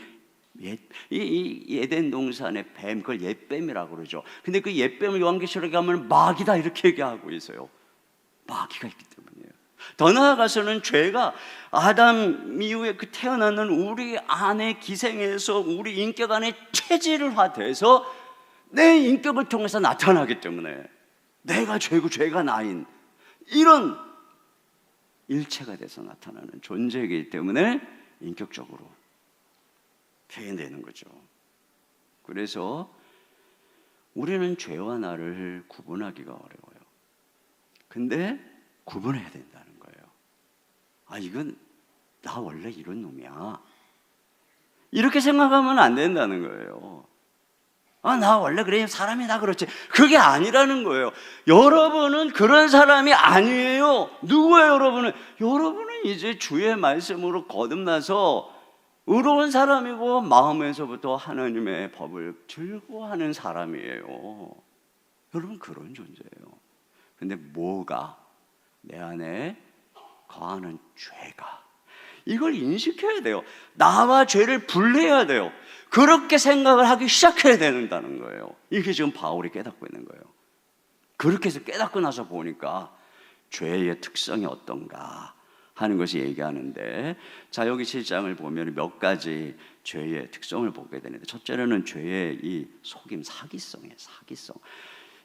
에덴 동산의 뱀, 그걸 옛뱀이라고 그러죠. 근데 그 옛뱀을 요한계시록에 가면 마귀다 이렇게 얘기하고 있어요. 마귀가 있기 때문이에요. 더 나아가서는 죄가 아담 이후에 그 태어나는 우리 안에 기생해서 우리 인격 안에 체질화돼서 내 인격을 통해서 나타나기 때문에 내가 죄고 죄가 나인 이런 일체가 돼서 나타나는 존재이기 때문에 인격적으로 표현되는 거죠. 그래서 우리는 죄와 나를 구분하기가 어려워요. 근데 구분해야 된다는 거예요. 아, 이건 나 원래 이런 놈이야. 이렇게 생각하면 안 된다는 거예요. 아, 나 원래 그래. 사람이 다 그렇지. 그게 아니라는 거예요. 여러분은 그런 사람이 아니에요. 누구예요, 여러분은? 여러분은 이제 주의 말씀으로 거듭나서 의로운 사람이고 마음에서부터 하나님의 법을 즐거워하는 사람이에요. 여러분 그런 존재예요. 근데 뭐가 내 안에 거하는 죄가 이걸 인식해야 돼요. 나와 죄를 분리해야 돼요. 그렇게 생각을 하기 시작해야 된다는 거예요. 이게 지금 바울이 깨닫고 있는 거예요. 그렇게 해서 깨닫고 나서 보니까 죄의 특성이 어떤가 하는 것이 얘기하는데, 자 여기 7장을 보면 몇 가지 죄의 특성을 보게 되는데, 첫째로는 죄의 이 속임, 사기성이에요. 사기성.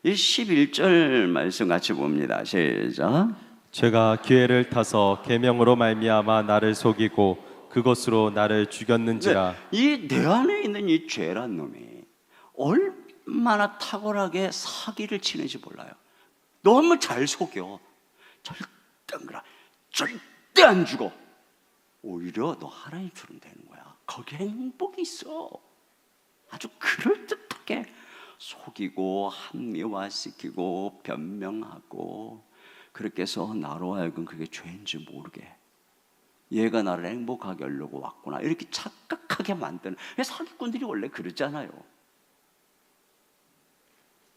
이 11절 말씀 같이 봅니다. 시작. 죄가 기회를 타서 계명으로 말미암아 나를 속이고 그것으로 나를 죽였는지라. 이 내 안에 있는 이 죄란 놈이 얼마나 탁월하게 사기를 치는지 몰라요. 너무 잘 속여. 절대 안 그래. 절대 안 죽어. 오히려 너 하나님처럼 되는 거야. 거기에 행복이 있어. 아주 그럴듯하게 속이고 합리화시키고 변명하고, 그렇게 해서 나로 하여금 그게 죄인지 모르게, 얘가 나를 행복하게 하려고 왔구나 이렇게 착각하게 만드는, 사기꾼들이 원래 그러잖아요.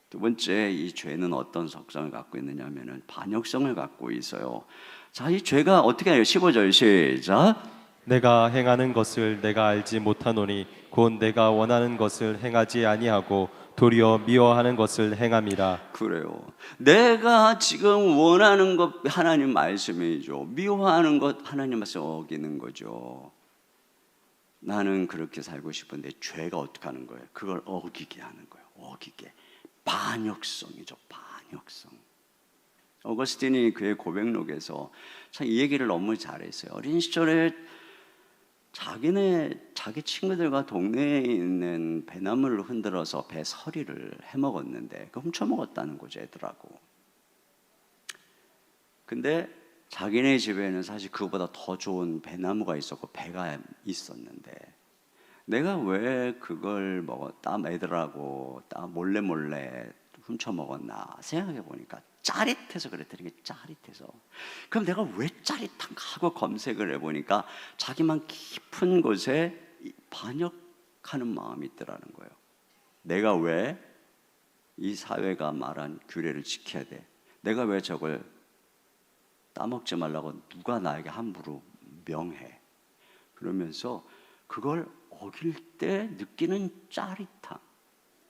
두 번째, 이 죄는 어떤 속성을 갖고 있느냐 하면은 반역성을 갖고 있어요. 자, 이 죄가 어떻게 해요? 15절 시작. 내가 행하는 것을 내가 알지 못하노니 곧 내가 원하는 것을 행하지 아니하고 도리어 미워하는 것을 행함이라. 그래요. 내가 지금 원하는 것 하나님 말씀이죠. 미워하는 것 하나님 말씀 어기는 거죠. 나는 그렇게 살고 싶은데 죄가 어떻게 하는 거예요? 그걸 어기게 하는 거예요. 어기게. 반역성이죠. 반역성. 어거스틴이 그의 고백록에서 참 이 얘기를 너무 잘했어요. 어린 시절에 자기 친구들과 동네에 있는 배나무를 흔들어서 배 서리를 해먹었는데 그 훔쳐먹었다는 거죠, 애들하고. 근데 자기네 집에는 사실 그거보다 더 좋은 배나무가 있었고 배가 있었는데 내가 왜 그걸 먹었다, 애들하고 몰래 훔쳐먹었나 생각해 보니까 짜릿해서 그랬더니 게 짜릿해서. 그럼 내가 왜 짜릿한가 하고 검색을 해보니까 자기만 깊은 곳에 반역하는 마음이 있더라는 거예요. 내가 왜 이 사회가 말한 규례를 지켜야 돼? 내가 왜 저걸 따먹지 말라고 누가 나에게 함부로 명해? 그러면서 그걸 어길 때 느끼는 짜릿함,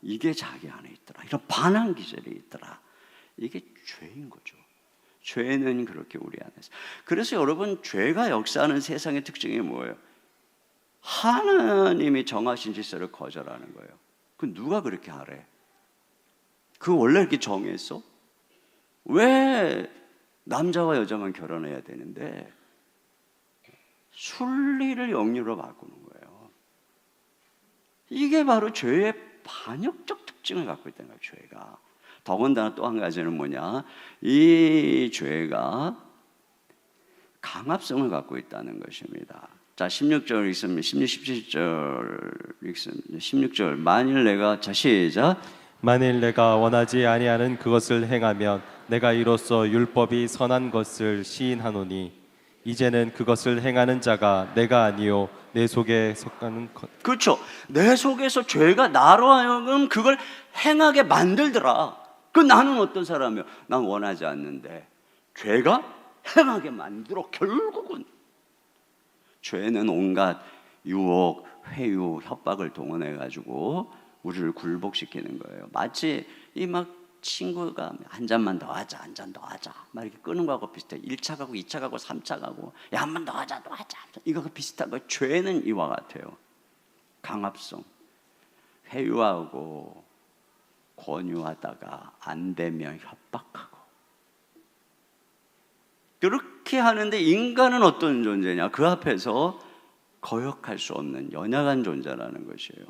이게 자기 안에 있더라. 이런 반항 기질이 있더라. 이게 죄인 거죠. 죄는 그렇게 우리 안에서. 그래서 여러분, 죄가 역사하는 세상의 특징이 뭐예요? 하나님이 정하신 질서를 거절하는 거예요. 그 누가 그렇게 하래? 그 원래 이렇게 정했어? 왜 남자와 여자만 결혼해야 되는데 순리를 영리로 바꾸는 거예요. 이게 바로 죄의 반역적 특징을 갖고 있다는 거예요. 죄가. 더군다나 또 한 가지는 뭐냐, 이 죄가 강압성을 갖고 있다는 것입니다. 자, 16절 읽습니다. 17절 읽습니다. 16절. 만일 내가, 자, 시작. 만일 내가 원하지 아니하는 그것을 행하면 내가 이로써 율법이 선한 것을 시인하노니 이제는 그것을 행하는 자가 내가 아니요 내 속에 속하는 것. 그렇죠. 내 속에서 죄가 나로 하여금 그걸 행하게 만들더라. 그 나는 어떤 사람이요? 난 원하지 않는데 죄가 행하게 만들어. 결국은 죄는 온갖 유혹, 회유, 협박을 동원해 가지고 우리를 굴복시키는 거예요. 마치 이 막 친구가 한 잔만 더 하자, 한 잔 더 하자, 막 이렇게 끄는 거하고 비슷해. 1차 가고 2차 가고 3차 가고, 야, 한 번 더 하자, 더 하자. 이거가 비슷한 거예요. 죄는 이와 같아요. 강압성, 회유하고 권유하다가 안 되면 협박하고. 그렇게 하는데 인간은 어떤 존재냐? 그 앞에서 거역할 수 없는 연약한 존재라는 것이에요.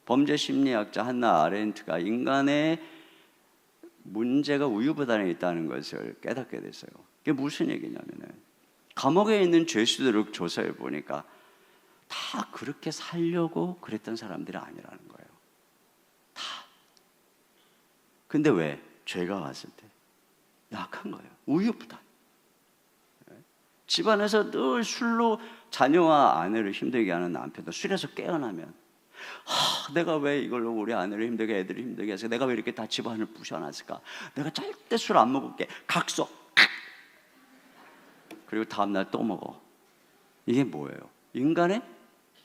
범죄 심리학자 한나 아렌트가 인간의 문제가 우유부단에 있다는 것을 깨닫게 됐어요. 그게 무슨 얘기냐면은 감옥에 있는 죄수들을 조사해 보니까 다 그렇게 살려고 그랬던 사람들이 아니라는 거예요. 다. 근데 왜? 죄가 왔을 때 약한 거예요. 우유부단. 집안에서 늘 술로 자녀와 아내를 힘들게 하는 남편도 술에서 깨어나면 내가 왜 이걸로 우리 아내를 힘들게, 애들을 힘들게 해서 내가 왜 이렇게 다 집안을 부셔놨을까? 내가 절대 술 안 먹을게. 각서. 그리고 다음날 또 먹어. 이게 뭐예요? 인간의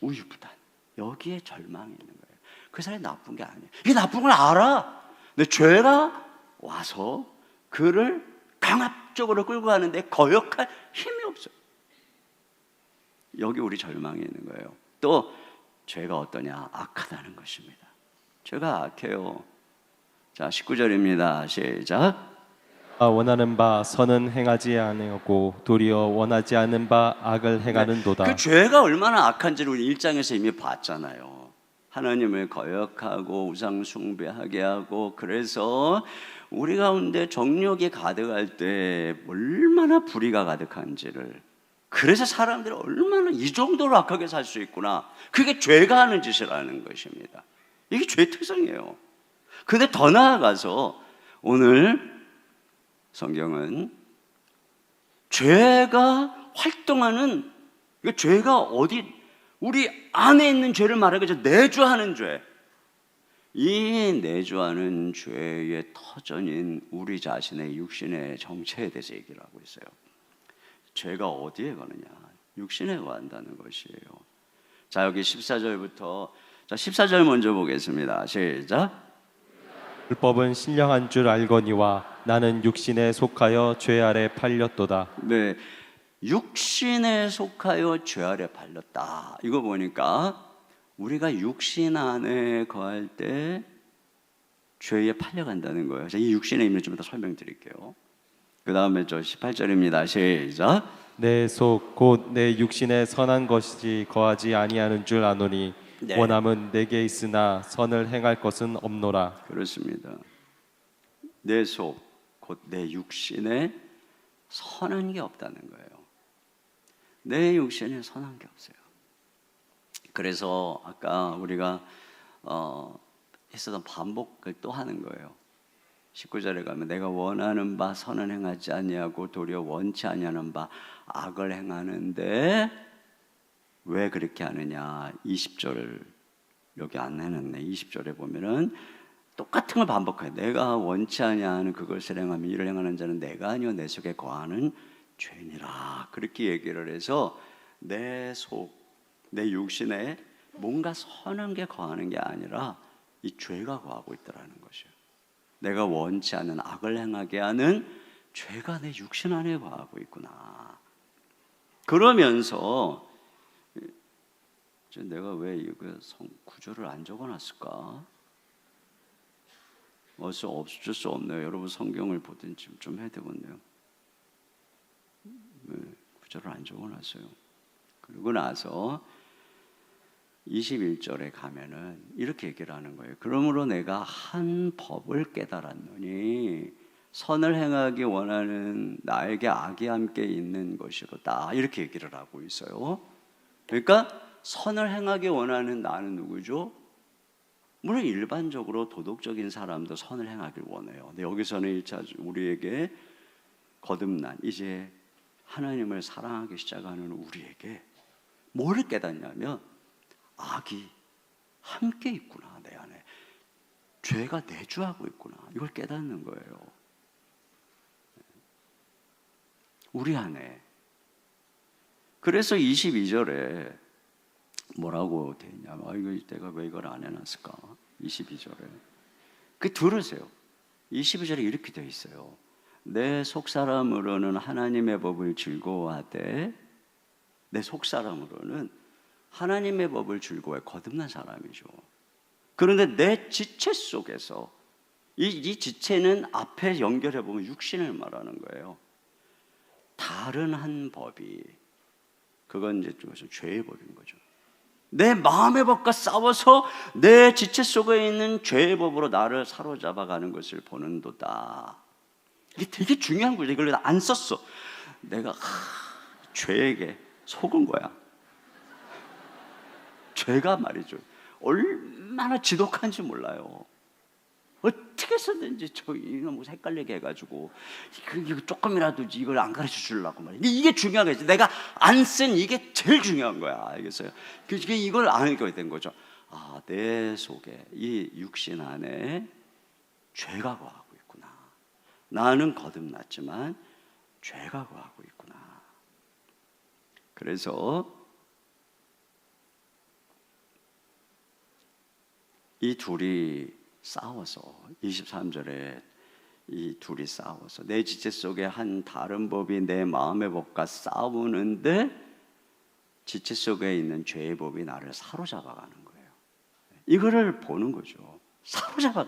우유부단. 여기에 절망이 있는 거예요. 그 사람이 나쁜 게 아니에요. 이게 나쁜 걸 알아. 근데 죄가 와서 그를 강압적으로 끌고 가는데 거역할 힘이 없어요. 여기 우리 절망이 있는 거예요. 또 죄가 어떠냐? 악하다는 것입니다. 죄가 악해요. 자, 19절입니다. 시작. 원하는 바 선은 행하지 아니하고 도리어 원하지 않는 바 악을 행하는도다. 그 죄가 얼마나 악한지를 우리 1장에서 이미 봤잖아요. 하나님을 거역하고 우상 숭배하게 하고, 그래서 우리 가운데 정욕이 가득할 때 얼마나 불의가 가득한지를, 그래서 사람들이 얼마나 이 정도로 악하게 살 수 있구나, 그게 죄가 하는 짓이라는 것입니다. 이게 죄의 특성이에요. 근데 더 나아가서 오늘 성경은 죄가 활동하는, 죄가 어디, 우리 안에 있는 죄를 말하기죠. 내주하는 죄. 이 내주하는 죄의 터전인 우리 자신의 육신의 정체에 대해서 얘기를 하고 있어요. 죄가 어디에 거느냐? 육신에 거한다는 것이에요. 자, 여기 14절부터, 자, 14절 먼저 보겠습니다. 시작. 율법은 신령한 줄 알거니와 나는 육신에 속하여 죄 아래 팔렸도다. 네, 육신에 속하여 죄 아래 팔렸다. 이거 보니까 우리가 육신 안에 거할 때 죄에 팔려간다는 거예요. 이 육신의 의미를 좀 더 설명드릴게요. 그 다음에 저 18절입니다. 시작. 내 속 곧 내 육신에 선한 것이 거하지 아니하는 줄 아노니 네. 원함은 내게 있으나 선을 행할 것은 없노라. 그렇습니다. 내 속 곧 내 육신에 선한 게 없다는 거예요. 내 육신에 선한 게 없어요. 그래서 아까 우리가 했었던 반복을 또 하는 거예요. 19절에 가면 내가 원하는 바 선을 행하지 아니하고 도리어 원치 아니하는 바 악을 행하는데 왜 그렇게 하느냐. 20절을 여기 안 해놨네. 20절에 보면은 똑같은 걸 반복해요. 내가 원치 아니하는 그것을 행하며 이를 행하는 자는 내가 아니요 내 속에 거하는 죄니라. 그렇게 얘기를 해서 내 속, 내 육신에 뭔가 선한 게 거하는 게 아니라 이 죄가 거하고 있다라는 것이에요. 내가 원치 않는 악을 행하게 하는 죄가 내 육신 안에 거하고 있구나. 그러면서 내가 왜 이거 구절을 안 적어놨을까? 어쩔 수 없네요. 여러분 성경을 보든지 좀 해야 되겠네요. 구절을 안 적어놨어요. 그러고 나서 21절에 가면은 이렇게 얘기를 하는 거예요. 그러므로 내가 한 법을 깨달았노니 선을 행하기 원하는 나에게 악이 함께 있는 것이로다. 이렇게 얘기를 하고 있어요. 그러니까 선을 행하기 원하는 나는 누구죠? 물론 일반적으로 도덕적인 사람도 선을 행하길 원해요. 근데 여기서는 1차 우리에게 거듭난 이제 하나님을 사랑하기 시작하는 우리에게 뭘 깨닫냐면 악이 함께 있구나. 내 안에 죄가 내주하고 있구나. 이걸 깨닫는 거예요. 우리 안에. 그래서 22절에 뭐라고 돼 있냐면 이거 내가 왜 이걸 안 해놨을까? 22절에 그 들으세요. 22절에 이렇게 돼 있어요. 내 속사람으로는 하나님의 법을 즐거워하되 내 속사람으로는 하나님의 법을 즐거워해. 거듭난 사람이죠. 그런데 내 지체 속에서 이 지체는 앞에 연결해 보면 육신을 말하는 거예요. 다른 한 법이 그건 이제 죄의 법인 거죠. 내 마음의 법과 싸워서 내 지체 속에 있는 죄의 법으로 나를 사로잡아가는 것을 보는도다. 이게 되게 중요한 거죠. 이걸 안 썼어. 내가 죄에게 속은 거야. 죄가 말이죠. 얼마나 지독한지 몰라요. 어떻게 해서든지 이거 뭐 헷갈리게 해가지고 이거 조금이라도 이걸 안 가르쳐 주려고 말이야. 이게 중요한 거지. 내가 안 쓴 이게 제일 중요한 거야. 알겠어요? 그러니까 이걸 안 하게 된 거죠. 아, 내 속에 이 육신 안에 죄가 거하고 있구나. 나는 거듭났지만 죄가 거하고 있구나. 그래서 이 둘이 싸워서 23절에 이 둘이 싸워서 내 지체 속에 한 다른 법이 내 마음의 법과 싸우는데 지체 속에 있는 죄의 법이 나를 사로잡아가는 거예요. 이거를 보는 거죠. 사로잡아.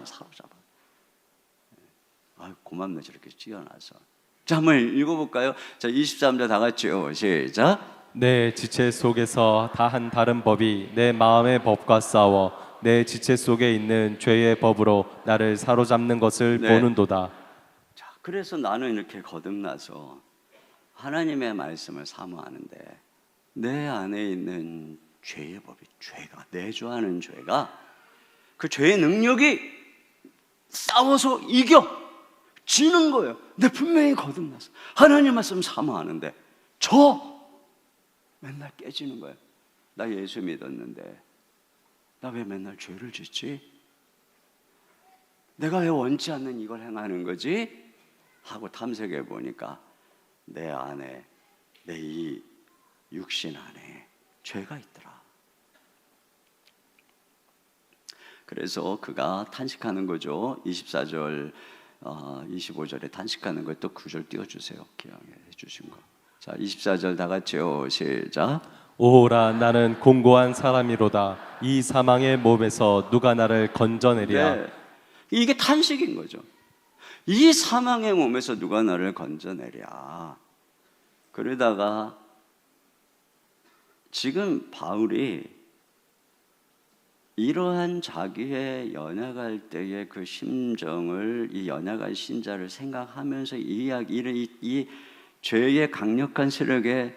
고맙네 저렇게 찌어나서. 자, 한번 읽어볼까요? 자, 23절 다 같이요. 시작. 내 지체 속에서 다한 다른 법이 내 마음의 법과 싸워 내 지체 속에 있는 죄의 법으로 나를 사로잡는 것을 네. 보는도다. 자, 그래서 나는 이렇게 거듭나서 하나님의 말씀을 사모하는데 내 안에 있는 죄의 법이 죄가 내주하는 죄가 그 죄의 능력이 싸워서 이겨 지는 거예요. 내 분명히 거듭나서 하나님 말씀 사모하는데 맨날 깨지는 거예요. 나 예수 믿었는데 나 왜 맨날 죄를 짓지? 내가 왜 원치 않는 이걸 행하는 거지? 하고 탐색해 보니까 내 안에 내 이 육신 안에 죄가 있더라. 그래서 그가 탄식하는 거죠. 24절 25절에 탄식하는 걸 또 9절 띄워주세요. 기억해 주신 거. 자, 24절 다 같이요. 시작. 오호라 나는 공고한 사람이로다. 이 사망의 몸에서 누가 나를 건져내랴. 네. 이게 탄식인 거죠. 이 사망의 몸에서 누가 나를 건져내랴. 그러다가 지금 바울이 이러한 자기의 연약할 때의 그 심정을, 이 연약한 신자를 생각하면서 이 죄의 강력한 세력에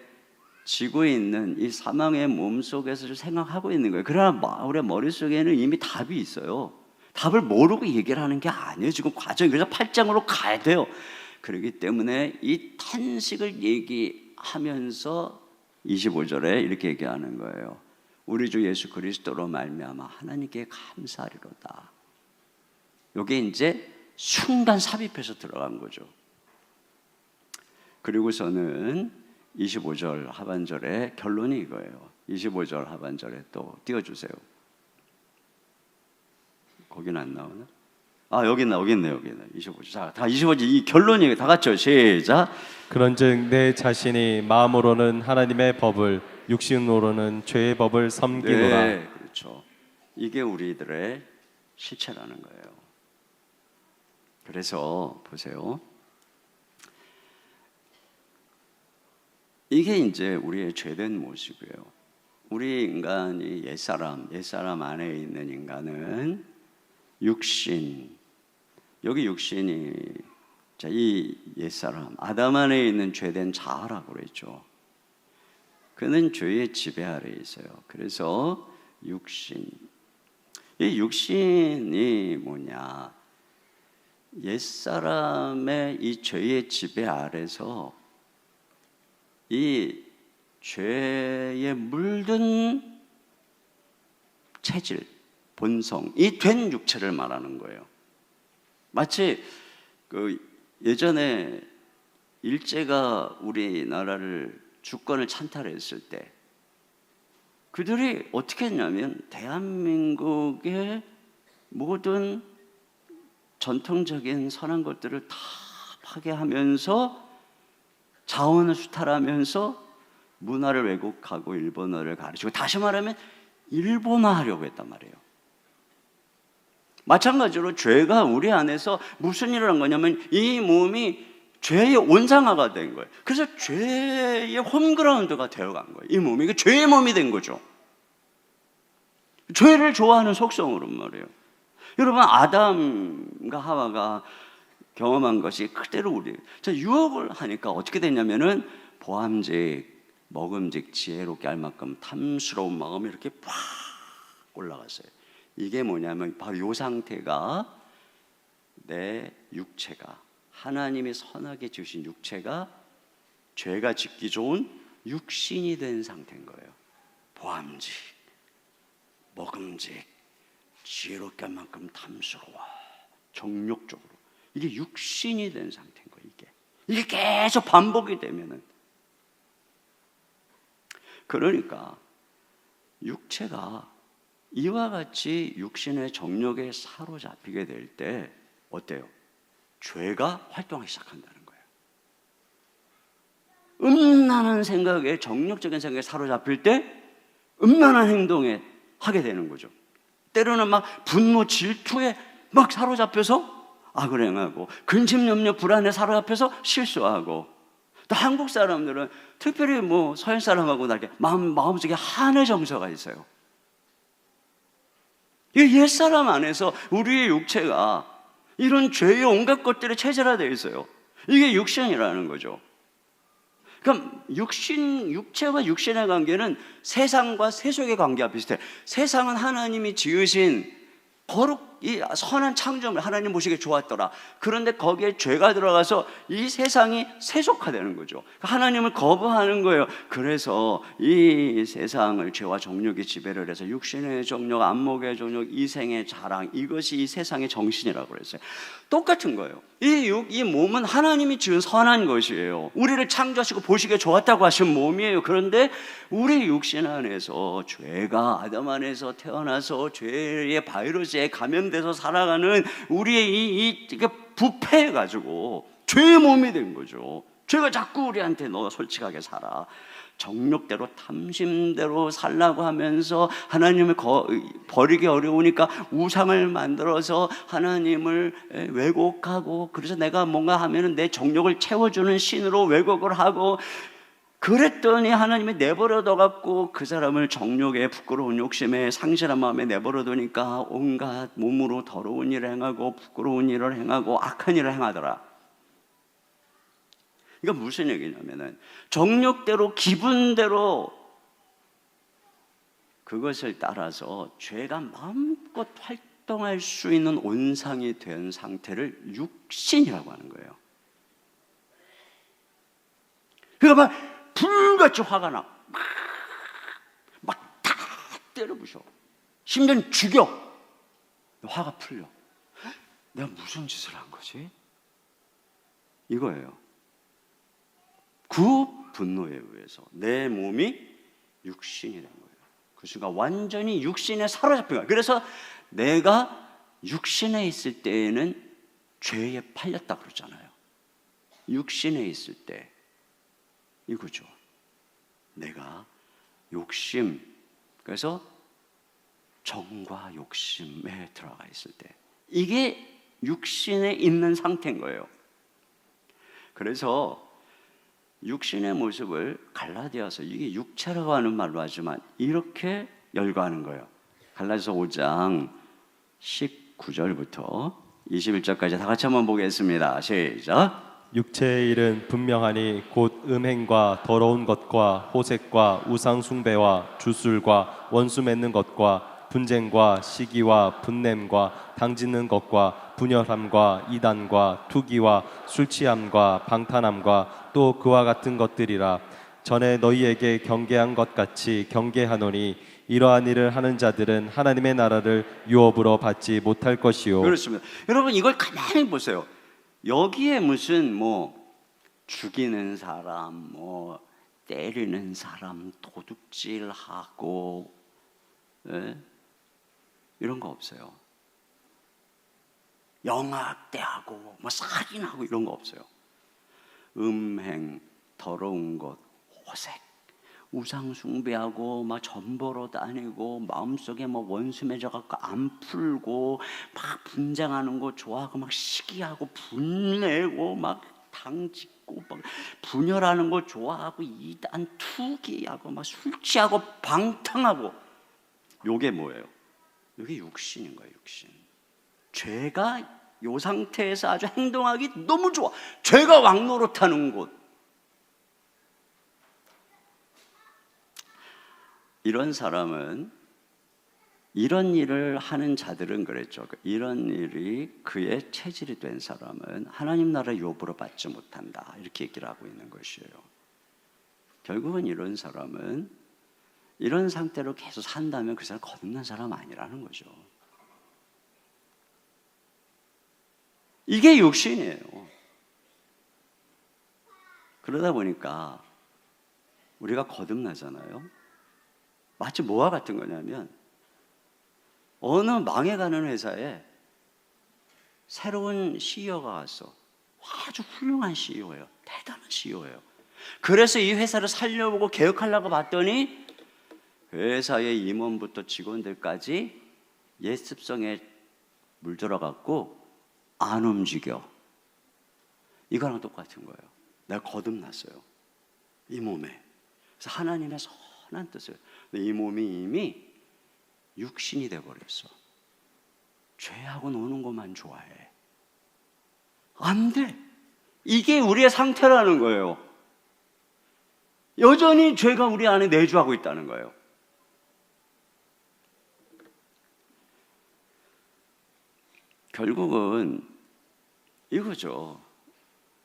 지고 있는 이 사망의 몸 속에서 생각하고 있는 거예요. 그러나 바울의 머릿속에는 이미 답이 있어요. 답을 모르고 얘기를 하는 게 아니에요. 지금 과정이. 그래서 8장으로 가야 돼요. 그렇기 때문에 이 탄식을 얘기하면서 25절에 이렇게 얘기하는 거예요. 우리 주 예수 그리스도로 말미암아 하나님께 감사하리로다. 이게 이제 순간 삽입해서 들어간 거죠. 그리고서는 25절 하반절에 결론이 이거예요. 25절 하반절에 또 띄워주세요. 거기는 안 나오나? 여기 있네. 25절. 자, 다 25절 이 결론이 다 같이요. 시작. 그런즉 내 자신이 마음으로는 하나님의 법을, 육신으로는 죄의 법을 섬기노라. 네, 그렇죠. 이게 우리들의 실체라는 거예요. 그래서 보세요. 이게 이제 우리의 죄된 모습이에요. 우리 인간이 옛사람 안에 있는 인간은 육신, 여기 육신이 이 옛사람 아담 안에 있는 죄된 자아라고 그랬죠. 그는 죄의 지배 아래에 있어요. 그래서 육신, 이 육신이 뭐냐? 옛사람의 이 죄의 지배 아래서 이 죄에 물든 체질, 본성, 이 된 육체를 말하는 거예요. 마치 그 예전에 일제가 우리나라를 주권을 찬탈했을 때 그들이 어떻게 했냐면 대한민국의 모든 전통적인 선한 것들을 다 파괴하면서 자원을 수탈하면서 문화를 왜곡하고 일본어를 가르치고, 다시 말하면 일본화하려고 했단 말이에요. 마찬가지로 죄가 우리 안에서 무슨 일을 한 거냐면 이 몸이 죄의 온상화가 된 거예요. 그래서 죄의 홈그라운드가 되어간 거예요. 이 몸이 죄의 몸이 된 거죠. 죄를 좋아하는 속성으로 말이에요. 여러분, 아담과 하와가 경험한 것이 그대로 유혹을 하니까 어떻게 됐냐면은 보암직, 먹음직, 지혜롭게 할 만큼 탐스러운 마음이 이렇게 팍 올라갔어요. 이게 뭐냐면 바로 이 상태가 내 육체가, 하나님이 선하게 지으신 육체가 죄가 짓기 좋은 육신이 된 상태인 거예요. 보암직, 먹음직, 지혜롭게 할 만큼 탐스러워, 정욕적으로, 이게 육신이 된 상태인 거예요. 이게 계속 반복이 되면은, 그러니까 육체가 이와 같이 육신의 정욕에 사로잡히게 될 때 어때요? 죄가 활동하기 시작한다는 거예요. 음란한 생각에, 정욕적인 생각에 사로잡힐 때 음란한 행동에 하게 되는 거죠. 때로는 막 분노, 질투에 막 사로잡혀서 악을 행하고, 근심, 염려, 불안에 사로잡혀서 실수하고, 또 한국 사람들은 특별히 서양 사람하고 다르게 마음속에 한의 정서가 있어요. 이 옛사람 안에서 우리의 육체가 이런 죄의 온갖 것들이 체질화되어 있어요. 이게 육신이라는 거죠. 그럼 육체와 육신의 관계는 세상과 세속의 관계와 비슷해. 세상은 하나님이 지으신 이 선한 창조물, 하나님 보시기에 좋았더라. 그런데 거기에 죄가 들어가서 이 세상이 세속화되는 거죠. 하나님을 거부하는 거예요. 그래서 이 세상을 죄와 정욕이 지배를 해서 육신의 정욕, 안목의 정욕, 이생의 자랑, 이것이 이 세상의 정신이라고 그랬어요. 똑같은 거예요. 이 몸은 하나님이 지은 선한 것이에요. 우리를 창조하시고 보시기에 좋았다고 하신 몸이에요. 그런데 우리 육신 안에서 죄가, 아담 안에서 태어나서 죄의 바이러스에 감염돼서 살아가는 우리의 이게 부패해가지고 죄의 몸이 된 거죠. 죄가 자꾸 우리한테 너 솔직하게 살아, 정욕대로 탐심대로 살라고 하면서 하나님을 버리기 어려우니까 우상을 만들어서 하나님을 왜곡하고, 그래서 내가 뭔가 하면은 내 정욕을 채워주는 신으로 왜곡을 하고, 그랬더니 하나님이 내버려둬 갖고 그 사람을 정욕에, 부끄러운 욕심에, 상실한 마음에 내버려 두니까 온갖 몸으로 더러운 일을 행하고 부끄러운 일을 행하고 악한 일을 행하더라. 이거 무슨 얘기냐면은 정욕대로, 기분대로 그것을 따라서 죄가 마음껏 활동할 수 있는 온상이 된 상태를 육신이라고 하는 거예요. 그러니까 막 불같이 화가 나. 막 다 때려부셔. 심지어는 죽여. 화가 풀려. 내가 무슨 짓을 한 거지? 이거예요. 그 분노에 의해서 내 몸이 육신이 된 거예요. 그 순간 완전히 육신에 사로잡힌 거예요. 그래서 내가 육신에 있을 때에는 죄에 팔렸다 그러잖아요. 육신에 있을 때 이거죠. 내가 욕심, 그래서 정과 욕심에 들어가 있을 때 이게 육신에 있는 상태인 거예요. 그래서 육신의 모습을 갈라디아서, 이게 육체라고 하는 말로 하지만 이렇게 열거하는 거예요. 갈라디아서 5장 19절부터 21절까지 다 같이 한번 보겠습니다. 시작. 육체의 일은 분명하니 곧 음행과 더러운 것과 호색과 우상 숭배와 주술과 원수 맺는 것과 분쟁과 시기와 분냄과 당짓는 것과 분열함과 이단과 투기와 술 취함과 방탕함과 또 그와 같은 것들이라. 전에 너희에게 경계한 것 같이 경계하노니 이러한 일을 하는 자들은 하나님의 나라를 유업으로 받지 못할 것이요. 그렇습니다. 여러분 이걸 가만히 보세요. 여기에 무슨 뭐 죽이는 사람, 뭐 때리는 사람, 도둑질하고, 예? 이런 거 없어요. 영악대하고 뭐 살인하고 이런 거 없어요. 음행, 더러운 것, 호색, 우상 숭배하고 막 점보러 다니고 마음속에 뭐 원수 맺어 갖고 안 풀고 막 분쟁하는 거 좋아하고 막 시기하고 분내고 막 당짓고 막 분열하는 거 좋아하고 이단 투기하고 막 술 취하고 방탕하고, 요게 뭐예요? 요게 육신인 거예요. 육신. 죄가 요 상태에서 아주 행동하기 너무 좋아. 죄가 왕노릇하는 곳. 이런 사람은, 이런 일을 하는 자들은 그랬죠. 이런 일이 그의 체질이 된 사람은 하나님 나라 유업으로 받지 못한다, 이렇게 얘기를 하고 있는 것이에요. 결국은 이런 사람은 이런 상태로 계속 산다면 그 사람 거듭난 사람 아니라는 거죠. 이게 육신이에요. 그러다 보니까 우리가 거듭나잖아요. 마치 뭐와 같은 거냐면 어느 망해가는 회사에 새로운 CEO가 왔어. 아주 훌륭한 CEO예요. 대단한 CEO예요. 그래서 이 회사를 살려보고 개혁하려고 봤더니 회사의 임원부터 직원들까지 예습성에 물들어갖고 안 움직여. 이거랑 똑같은 거예요. 내가 거듭났어요. 이 몸에. 그래서 하나님의 선한 뜻을. 이 몸이 이미 육신이 돼버렸어. 죄하고 노는 것만 좋아해. 안 돼. 이게 우리의 상태라는 거예요. 여전히 죄가 우리 안에 내주하고 있다는 거예요. 결국은 이거죠.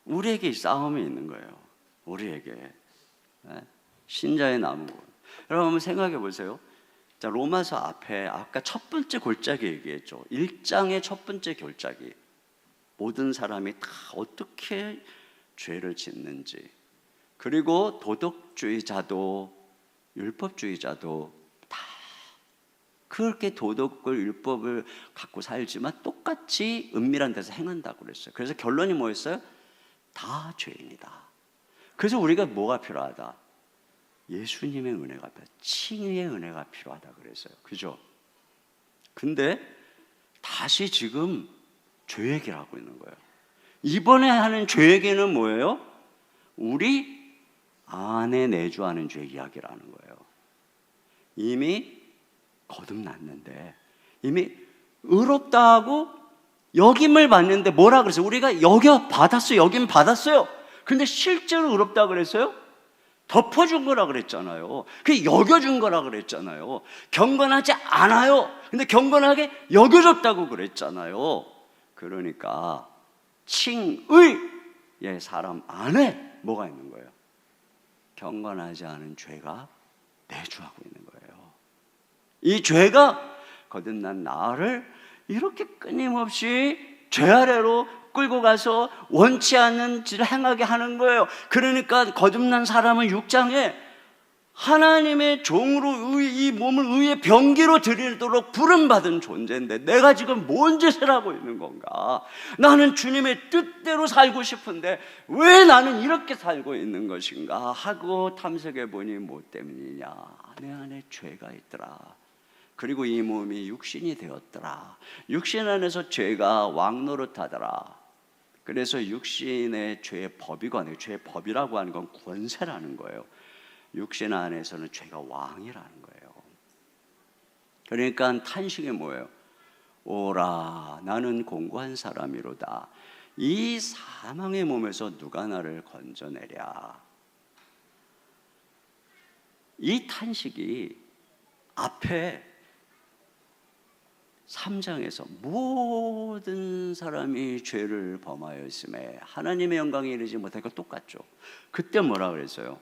우리에게 싸움이 있는 거예요. 우리에게. 신자의 남은 곳. 여러분 한번 생각해 보세요. 자, 로마서 앞에 아까 첫 번째 골짜기 얘기했죠. 1장의 첫 번째 골짜기. 모든 사람이 다 어떻게 죄를 짓는지, 그리고 도덕주의자도 율법주의자도 다 그렇게 도덕을, 율법을 갖고 살지만 똑같이 은밀한 데서 행한다고 그랬어요. 그래서 결론이 뭐였어요? 다 죄인이다. 그래서 우리가 뭐가 필요하다? 예수님의 은혜가 필요하다. 칭의의 은혜가 필요하다 그랬어요. 그죠? 근데 다시 지금 죄 얘기를 하고 있는 거예요. 이번에 하는 죄 얘기는 뭐예요? 우리 안에 내주하는 죄 이야기라는 거예요. 이미 거듭났는데, 이미 의롭다 하고 여김을 받는데 뭐라 그랬어요? 우리가 여김 받았어요. 근데 실제로 의롭다 그랬어요? 덮어준 거라 그랬잖아요. 그 여겨준 거라 그랬잖아요. 경건하지 않아요. 근데 경건하게 여겨줬다고 그랬잖아요. 그러니까 칭의 사람 안에 뭐가 있는 거예요? 경건하지 않은 죄가 내주하고 있는 거예요. 이 죄가 거듭난 나를 이렇게 끊임없이 죄 아래로 끌고 가서 원치 않는 짓을 행하게 하는 거예요. 그러니까 거듭난 사람은 6장에 하나님의 종으로 이 몸을 의의 병기로 드리도록 부름받은 존재인데 내가 지금 뭔 짓을 하고 있는 건가? 나는 주님의 뜻대로 살고 싶은데 왜 나는 이렇게 살고 있는 것인가 하고 탐색해 보니 뭐 때문이냐? 내 안에 죄가 있더라. 그리고 이 몸이 육신이 되었더라. 육신 안에서 죄가 왕노릇하더라. 그래서 육신의 죄의 법이거든요. 죄의 법이라고 하는 건 권세라는 거예요. 육신 안에서는 죄가 왕이라는 거예요. 그러니까 탄식이 뭐예요? 오라, 나는 공고한 사람이로다. 이 사망의 몸에서 누가 나를 건져내랴. 이 탄식이 앞에 3장에서 모든 사람이 죄를 범하였음에 하나님의 영광에 이르지 못하니까 똑같죠. 그때 뭐라 그랬어요?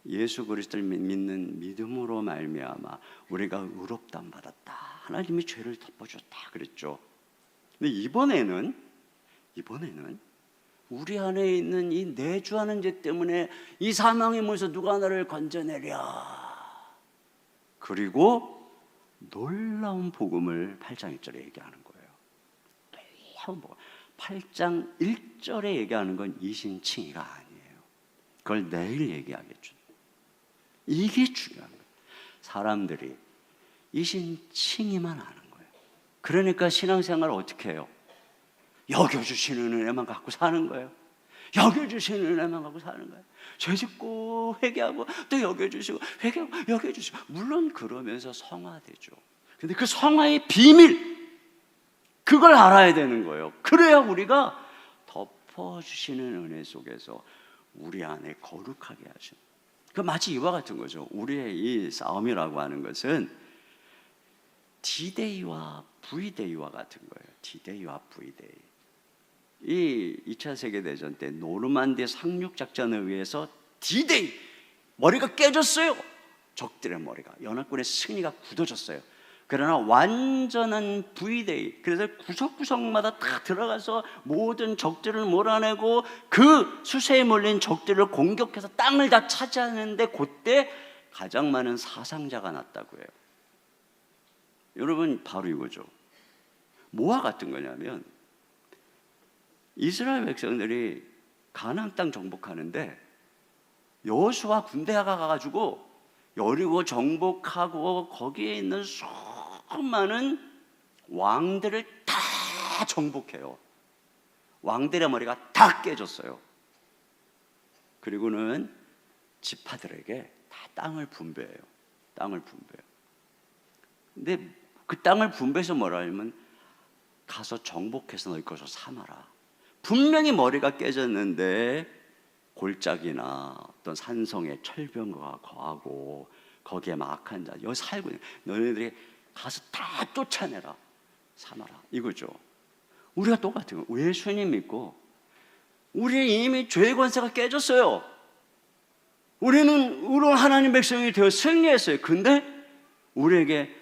예수 그리스도를 믿는 믿음으로 말미암아 우리가 의롭다함 받았다. 하나님이 죄를 덮어줬다 그랬죠. 근데 이번에는 우리 안에 있는 이 내주하는 죄 때문에 이 사망의 몸에서 누가 나를 건져내랴. 그리고 놀라운 복음을 8장 1절에 얘기하는 거예요. 놀라운 복음. 8장 1절에 얘기하는 건 이신칭의가 아니에요. 그걸 내일 얘기하겠죠. 이게 중요한 거예요. 사람들이 이신칭의만 아는 거예요. 그러니까 신앙생활을 어떻게 해요? 여겨주시는 은혜만 갖고 사는 거예요. 여겨주시는 은혜만 갖고 사는 거예요. 죄 짓고 회개하고 또 여겨주시고 회개하고 여겨주시고, 물론 그러면서 성화되죠. 근데 그 성화의 비밀, 그걸 알아야 되는 거예요. 그래야 우리가 덮어주시는 은혜 속에서 우리 안에 거룩하게 하시는, 그 마치 이와 같은 거죠. 우리의 이 싸움이라고 하는 것은 D-Day와 V-Day와 같은 거예요. D-Day와 V-Day. 이 2차 세계대전 때 노르만디 상륙 작전에 의해서 D-Day, 머리가 깨졌어요. 적들의 머리가, 연합군의 승리가 굳어졌어요. 그러나 완전한 V-Day, 그래서 구석구석마다 다 들어가서 모든 적들을 몰아내고 그 수세에 몰린 적들을 공격해서 땅을 다 차지하는데 그때 가장 많은 사상자가 났다고 해요. 여러분, 바로 이거죠. 뭐와 같은 거냐면 이스라엘 백성들이 가나안 땅 정복하는데 여호수아 군대가 가가지고 여리고 정복하고 거기에 있는 수많은 왕들을 다 정복해요. 왕들의 머리가 다 깨졌어요. 그리고는 지파들에게 다 땅을 분배해요. 땅을 분배해요. 근데 그 땅을 분배해서 뭐라 하냐면 가서 정복해서 너희 것을 삼아라. 분명히 머리가 깨졌는데 골짜기나 어떤 산성에 철병거가 거하고 거기에 막 악한 자 여기 살고 있는, 너희들이 가서 다 쫓아내라, 삼아라, 이거죠. 우리가 똑같은 거예요. 예수님 믿고 우리 이미 죄의 권세가 깨졌어요. 우리는 의로운 하나님 백성이 되어 승리했어요. 근데 우리에게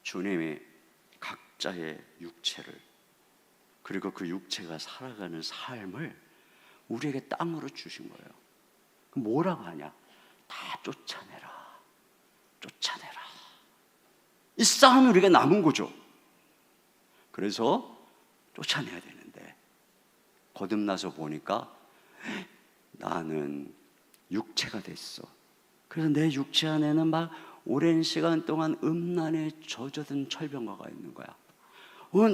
주님이 각자의 육체를, 그리고 그 육체가 살아가는 삶을 우리에게 땅으로 주신 거예요. 뭐라고 하냐? 다 쫓아내라. 쫓아내라. 이 싸움이 우리가 남은 거죠. 그래서 쫓아내야 되는데 거듭나서 보니까 나는 육체가 됐어. 그래서 내 육체 안에는 막 오랜 시간 동안 음란에 젖어든 철병거가 있는 거야.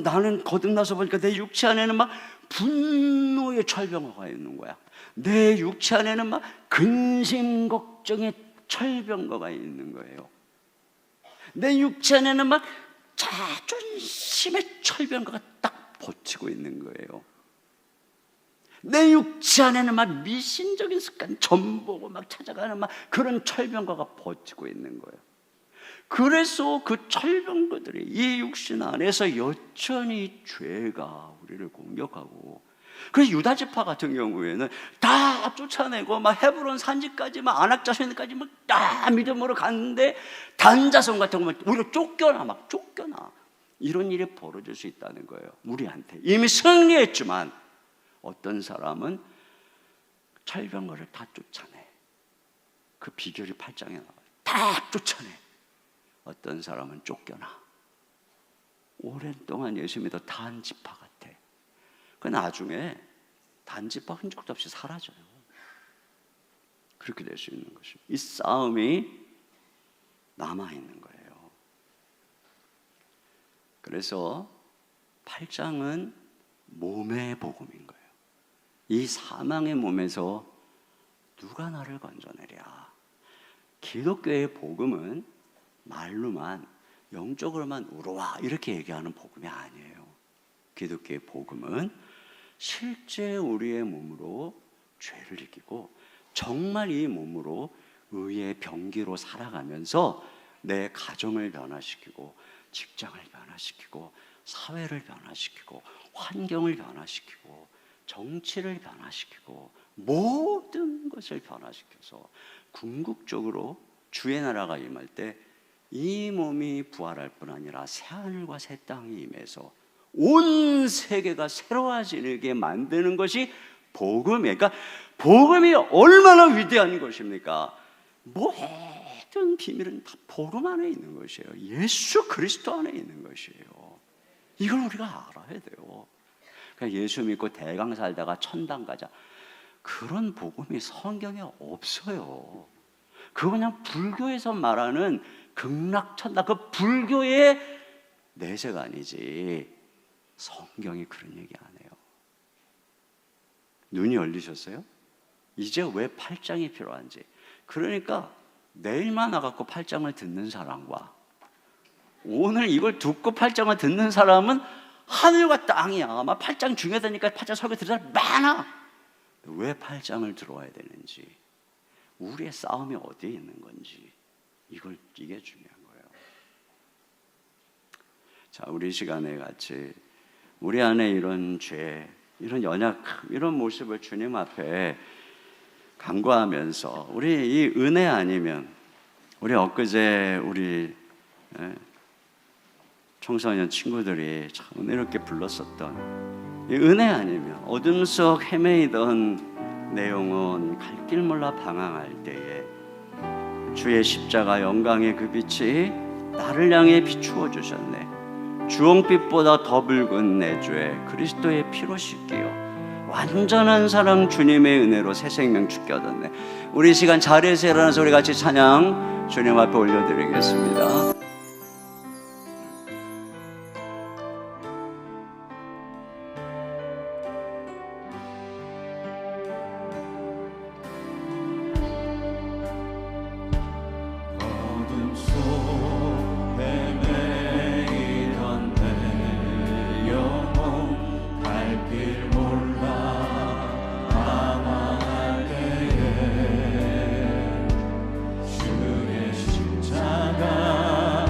나는 거듭나서 보니까 내 육체 안에는 막 분노의 철병거가 있는 거야. 내 육체 안에는 막 근심 걱정의 철병거가 있는 거예요. 내 육체 안에는 막 자존심의 철병거가 딱 버티고 있는 거예요. 내 육체 안에는 막 미신적인 습관, 점보고 막 찾아가는 막 그런 철병거가 버티고 있는 거예요. 그래서 그 철병거들이 이 육신 안에서 여전히 죄가 우리를 공격하고, 그래서 유다 지파 같은 경우에는 다 쫓아내고 막 헤브론 산지까지 막 안악자손까지 막 다 믿음으로 갔는데 단자손 같은 거면 오히려 쫓겨나 이런 일이 벌어질 수 있다는 거예요. 우리한테 이미 승리했지만 어떤 사람은 철병거를 다 쫓아내. 그 비결이 8장에 나와요. 다 쫓아내. 어떤 사람은 쫓겨나. 오랜 동안 예수 믿어 단지파 같아. 그 나중에 단지파 흔적도 없이 사라져요. 그렇게 될 수 있는 것입니다. 이 싸움이 남아있는 거예요. 그래서 8장은 몸의 복음인 거예요. 이 사망의 몸에서 누가 나를 건져내랴. 기독교의 복음은 말로만 영적으로만 우러와 이렇게 얘기하는 복음이 아니에요. 기독교의 복음은 실제 우리의 몸으로 죄를 이기고 정말 이 몸으로 의의 병기로 살아가면서 내 가정을 변화시키고 직장을 변화시키고 사회를 변화시키고 환경을 변화시키고 정치를 변화시키고 모든 것을 변화시켜서 궁극적으로 주의 나라가 임할 때 이 몸이 부활할 뿐 아니라 새하늘과 새 땅이 임해서 온 세계가 새로워지게 만드는 것이 복음이에요. 그러니까 복음이 얼마나 위대한 것입니까? 모든 비밀은 다 복음 안에 있는 것이에요. 예수 그리스도 안에 있는 것이에요. 이걸 우리가 알아야 돼요. 그러니까 예수 믿고 대강 살다가 천당 가자, 그런 복음이 성경에 없어요. 그거 그냥 불교에서 말하는 극락천당, 그 불교의 내세가 아니지 성경이 그런 얘기 안 해요. 눈이 열리셨어요? 이제 왜 8장이 필요한지. 그러니까 내일만 와갖고 8장을 듣는 사람과 오늘 이걸 듣고 8장을 듣는 사람은 하늘과 땅이야. 아마 8장 중요하다니까 8장 설교 들은 사람 많아. 왜 8장을 들어와야 되는지, 우리의 싸움이 어디에 있는 건지, 이게 중요한 거예요. 자, 우리 시간에 같이 우리 안에 이런 죄, 이런 연약, 이런 모습을 주님 앞에 간구하면서 우리 이 은혜 아니면, 우리 엊그제 우리 청소년 친구들이 참 은혜롭게 불렀었던 이 은혜 아니면, 어둠 속 헤매이던 내 영혼 갈 길 몰라 방황할 때에 주의 십자가 영광의 그 빛이 나를 향해 비추어 주셨네. 주홍빛보다 더 붉은 내 죄 그리스도의 피로 씻기요 완전한 사랑 주님의 은혜로 새 생명 주께 얻었네. 우리 시간 자리에서 일어나서 우리 같이 찬양 주님 앞에 올려드리겠습니다. 주의 십자가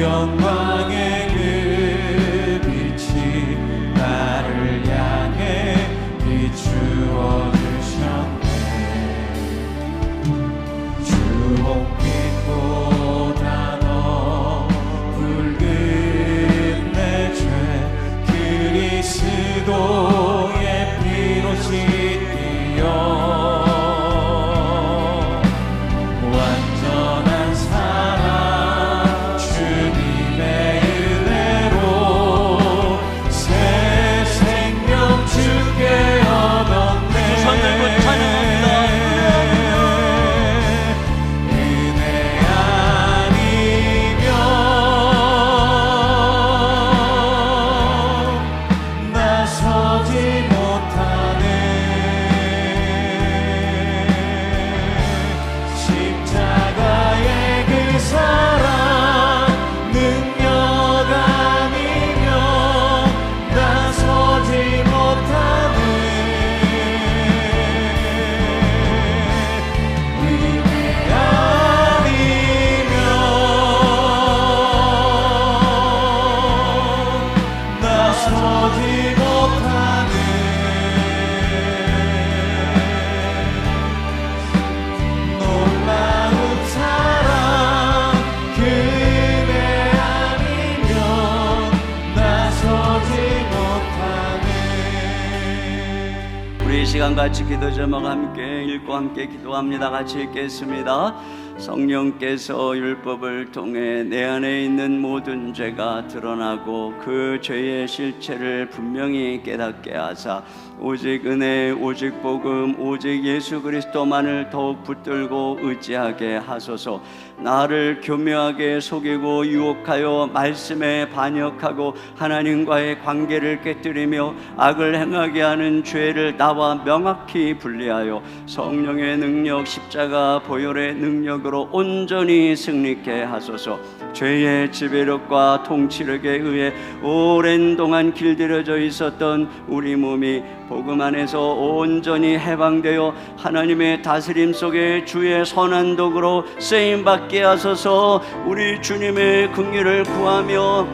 영광의 그 빛이 나를 향해 비추어 주셨네. 주홍빛보다 더 붉은 내 죄 그리스도의 피로 씻기어 완전한 사랑 주님의 은혜로 새 생명 주께 얻었네. 손 들고 찬양합니다. 은혜 아니면 나서지 못하네. 십자가의 그 사랑 능력 아니면 나서지 못하네. 은혜 아니면 나서지 못하네. 놀라운 사랑 그 은혜 아니면 나서지 못하네. 우리 이 시간 같이 기도 제목 함께 읽고 함께 기도합니다. 같이 읽겠습니다. 성령께서 율법을 통해 내 안에 있는 모든 죄가 드러나고 그 죄의 실체를 분명히 깨닫게 하사 오직 은혜, 오직 복음, 오직 예수 그리스도만을 더욱 붙들고 의지하게 하소서. 나를 교묘하게 속이고 유혹하여 말씀에 반역하고 하나님과의 관계를 깨뜨리며 악을 행하게 하는 죄를 나와 명확히 분리하여 성령의 능력, 십자가 보혈의 능력으로 온전히 승리케 하소서. 죄의 지배력과 통치력에 의해 오랜 동안 길들여져 있었던 우리 몸이 복음 안에서 온전히 해방되어 하나님의 다스림 속에 주의 선한 도구로 쓰임받게 하소서. 우리 주님의 긍휼을 구하며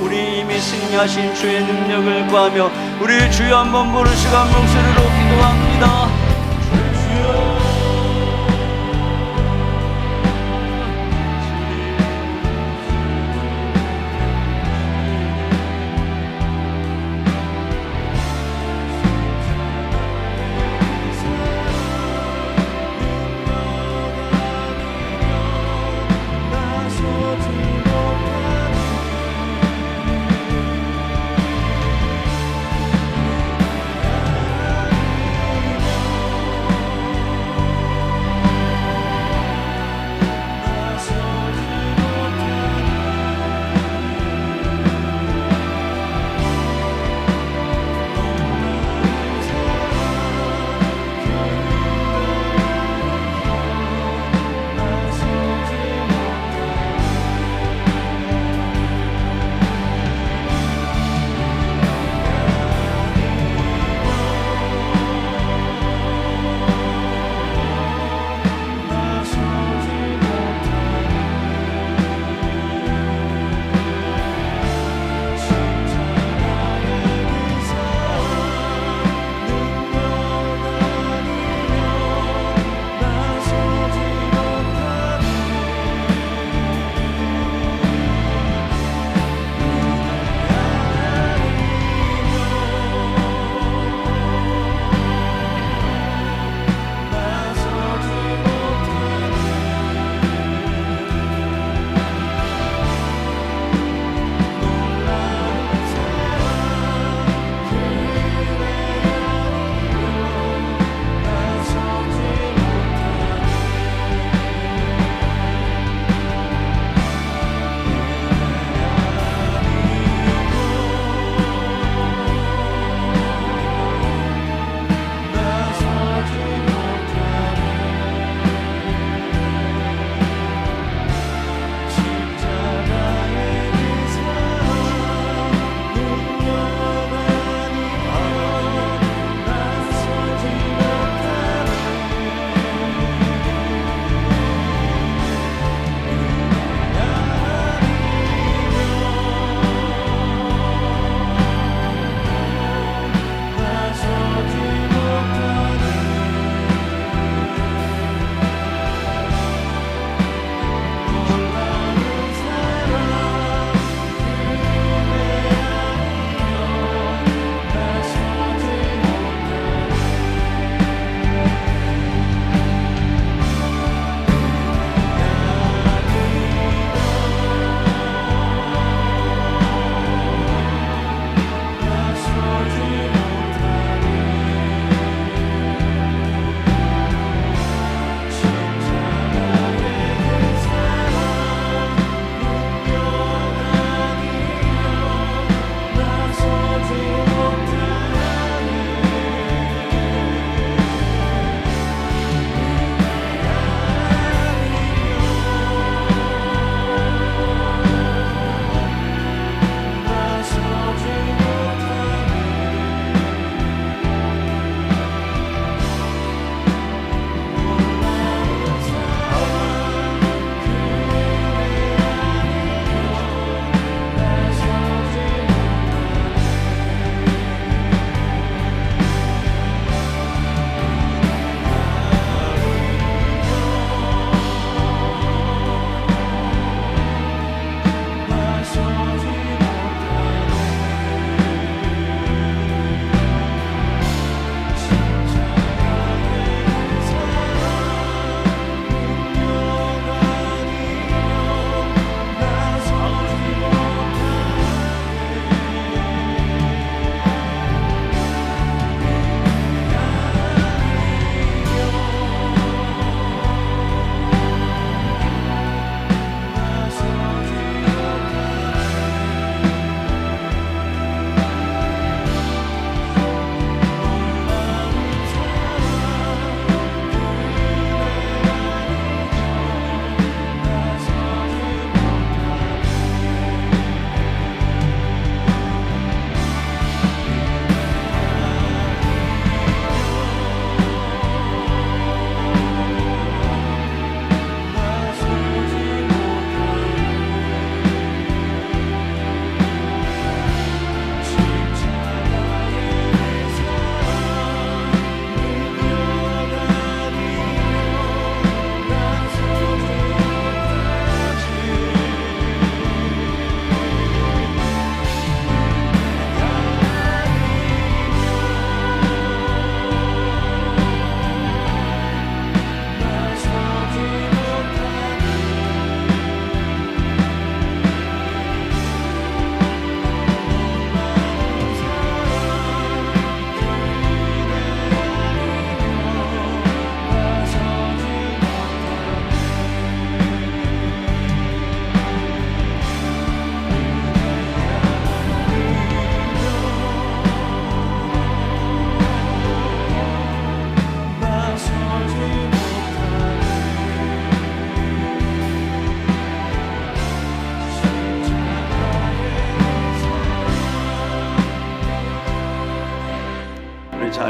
우리 이미 승리하신 주의 능력을 구하며 우리 주여 한번 부르시고 한 목소리로 기도합니다.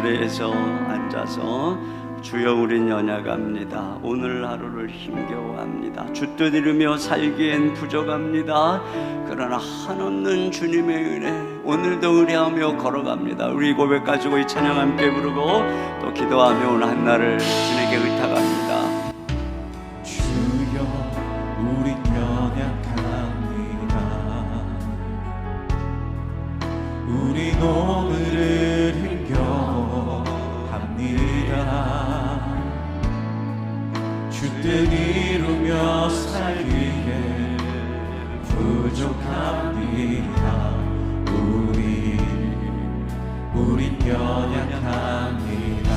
자리에서 앉아서 주여 우린 연약합니다. 오늘 하루를 힘겨워합니다. 주뜻 이루며 살기엔 부족합니다. 그러나 한없는 주님의 은혜 오늘도 의뢰하며 걸어갑니다. 우리 고백 가지고 이 찬양 함께 부르고 또 기도하며 오늘 한날을 주님께 의탁합니다. 주여 우린 연약합니다. 우린 오늘을 힘겨워합니다. 주뜻 이루며 살기에 부족합니다. 우린 연약합니다.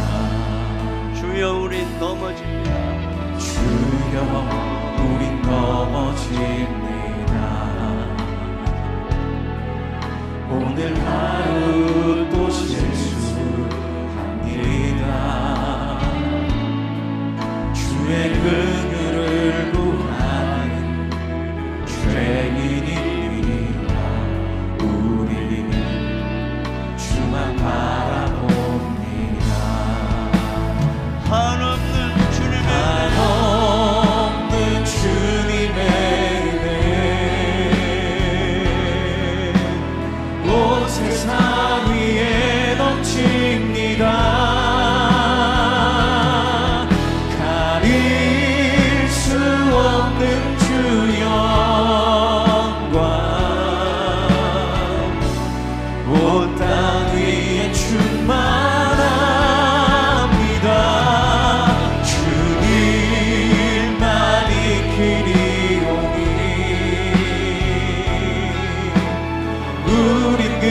주여 우린 넘어집니다. 주여 우린 넘어집니다. 오늘 하루 또 실수합니다. 주의 긍휼을 구하는 죄인입니다. 우리 주만 바라봅니다. 한없는 주님의 한없는 주님의 은혜 온 세상 위에 넘칩니다. 가릴 수 없는 주 영광 온 땅 위에 충만합니다. 주님만 이키리오니 우린 그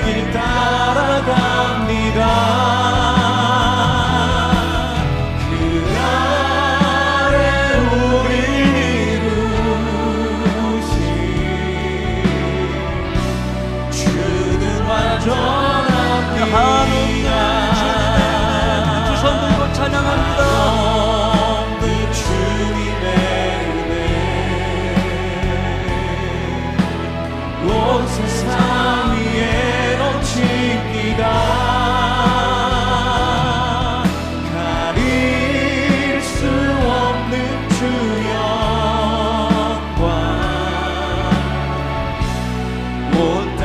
길 따라갑니다. 그 아래 우릴 이루신 주는 완전합니다. 두 손 들고 찬양합니다. 없는 주님의 은혜 온 세상 위에 넘칩니다. 가릴 수 없는 주 영광 온 땅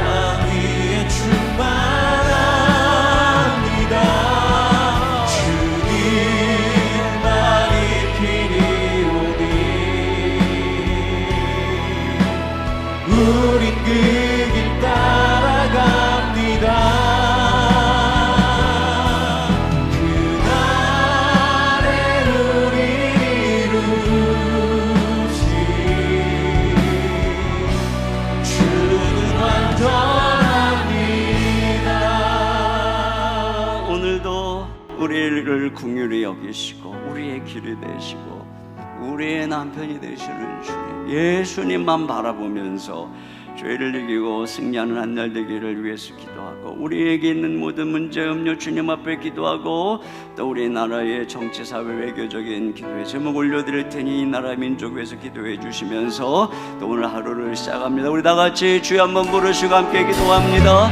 위에 충만합니다. 주님만 이키리오니 우린 그 길 따라갑니다. 그날에 우리 이루신 주는 완전합니다. 오늘도 우리를 긍휼히 여기시고 우리의 길이 되시고 우리의 남편이 되시는 주님 예수님만 바라보면서 죄를 이기고 승리하는 한 날 되기를 위해서 기도하고 우리에게 있는 모든 문제 음료 주님 앞에 기도하고 또 우리 나라의 정치 사회 외교적인 기도에 제목 올려드릴 테니 이 나라 민족 위해서 기도해 주시면서 또 오늘 하루를 시작합니다. 우리 다 같이 주여 한번 부르시고 함께 기도합니다.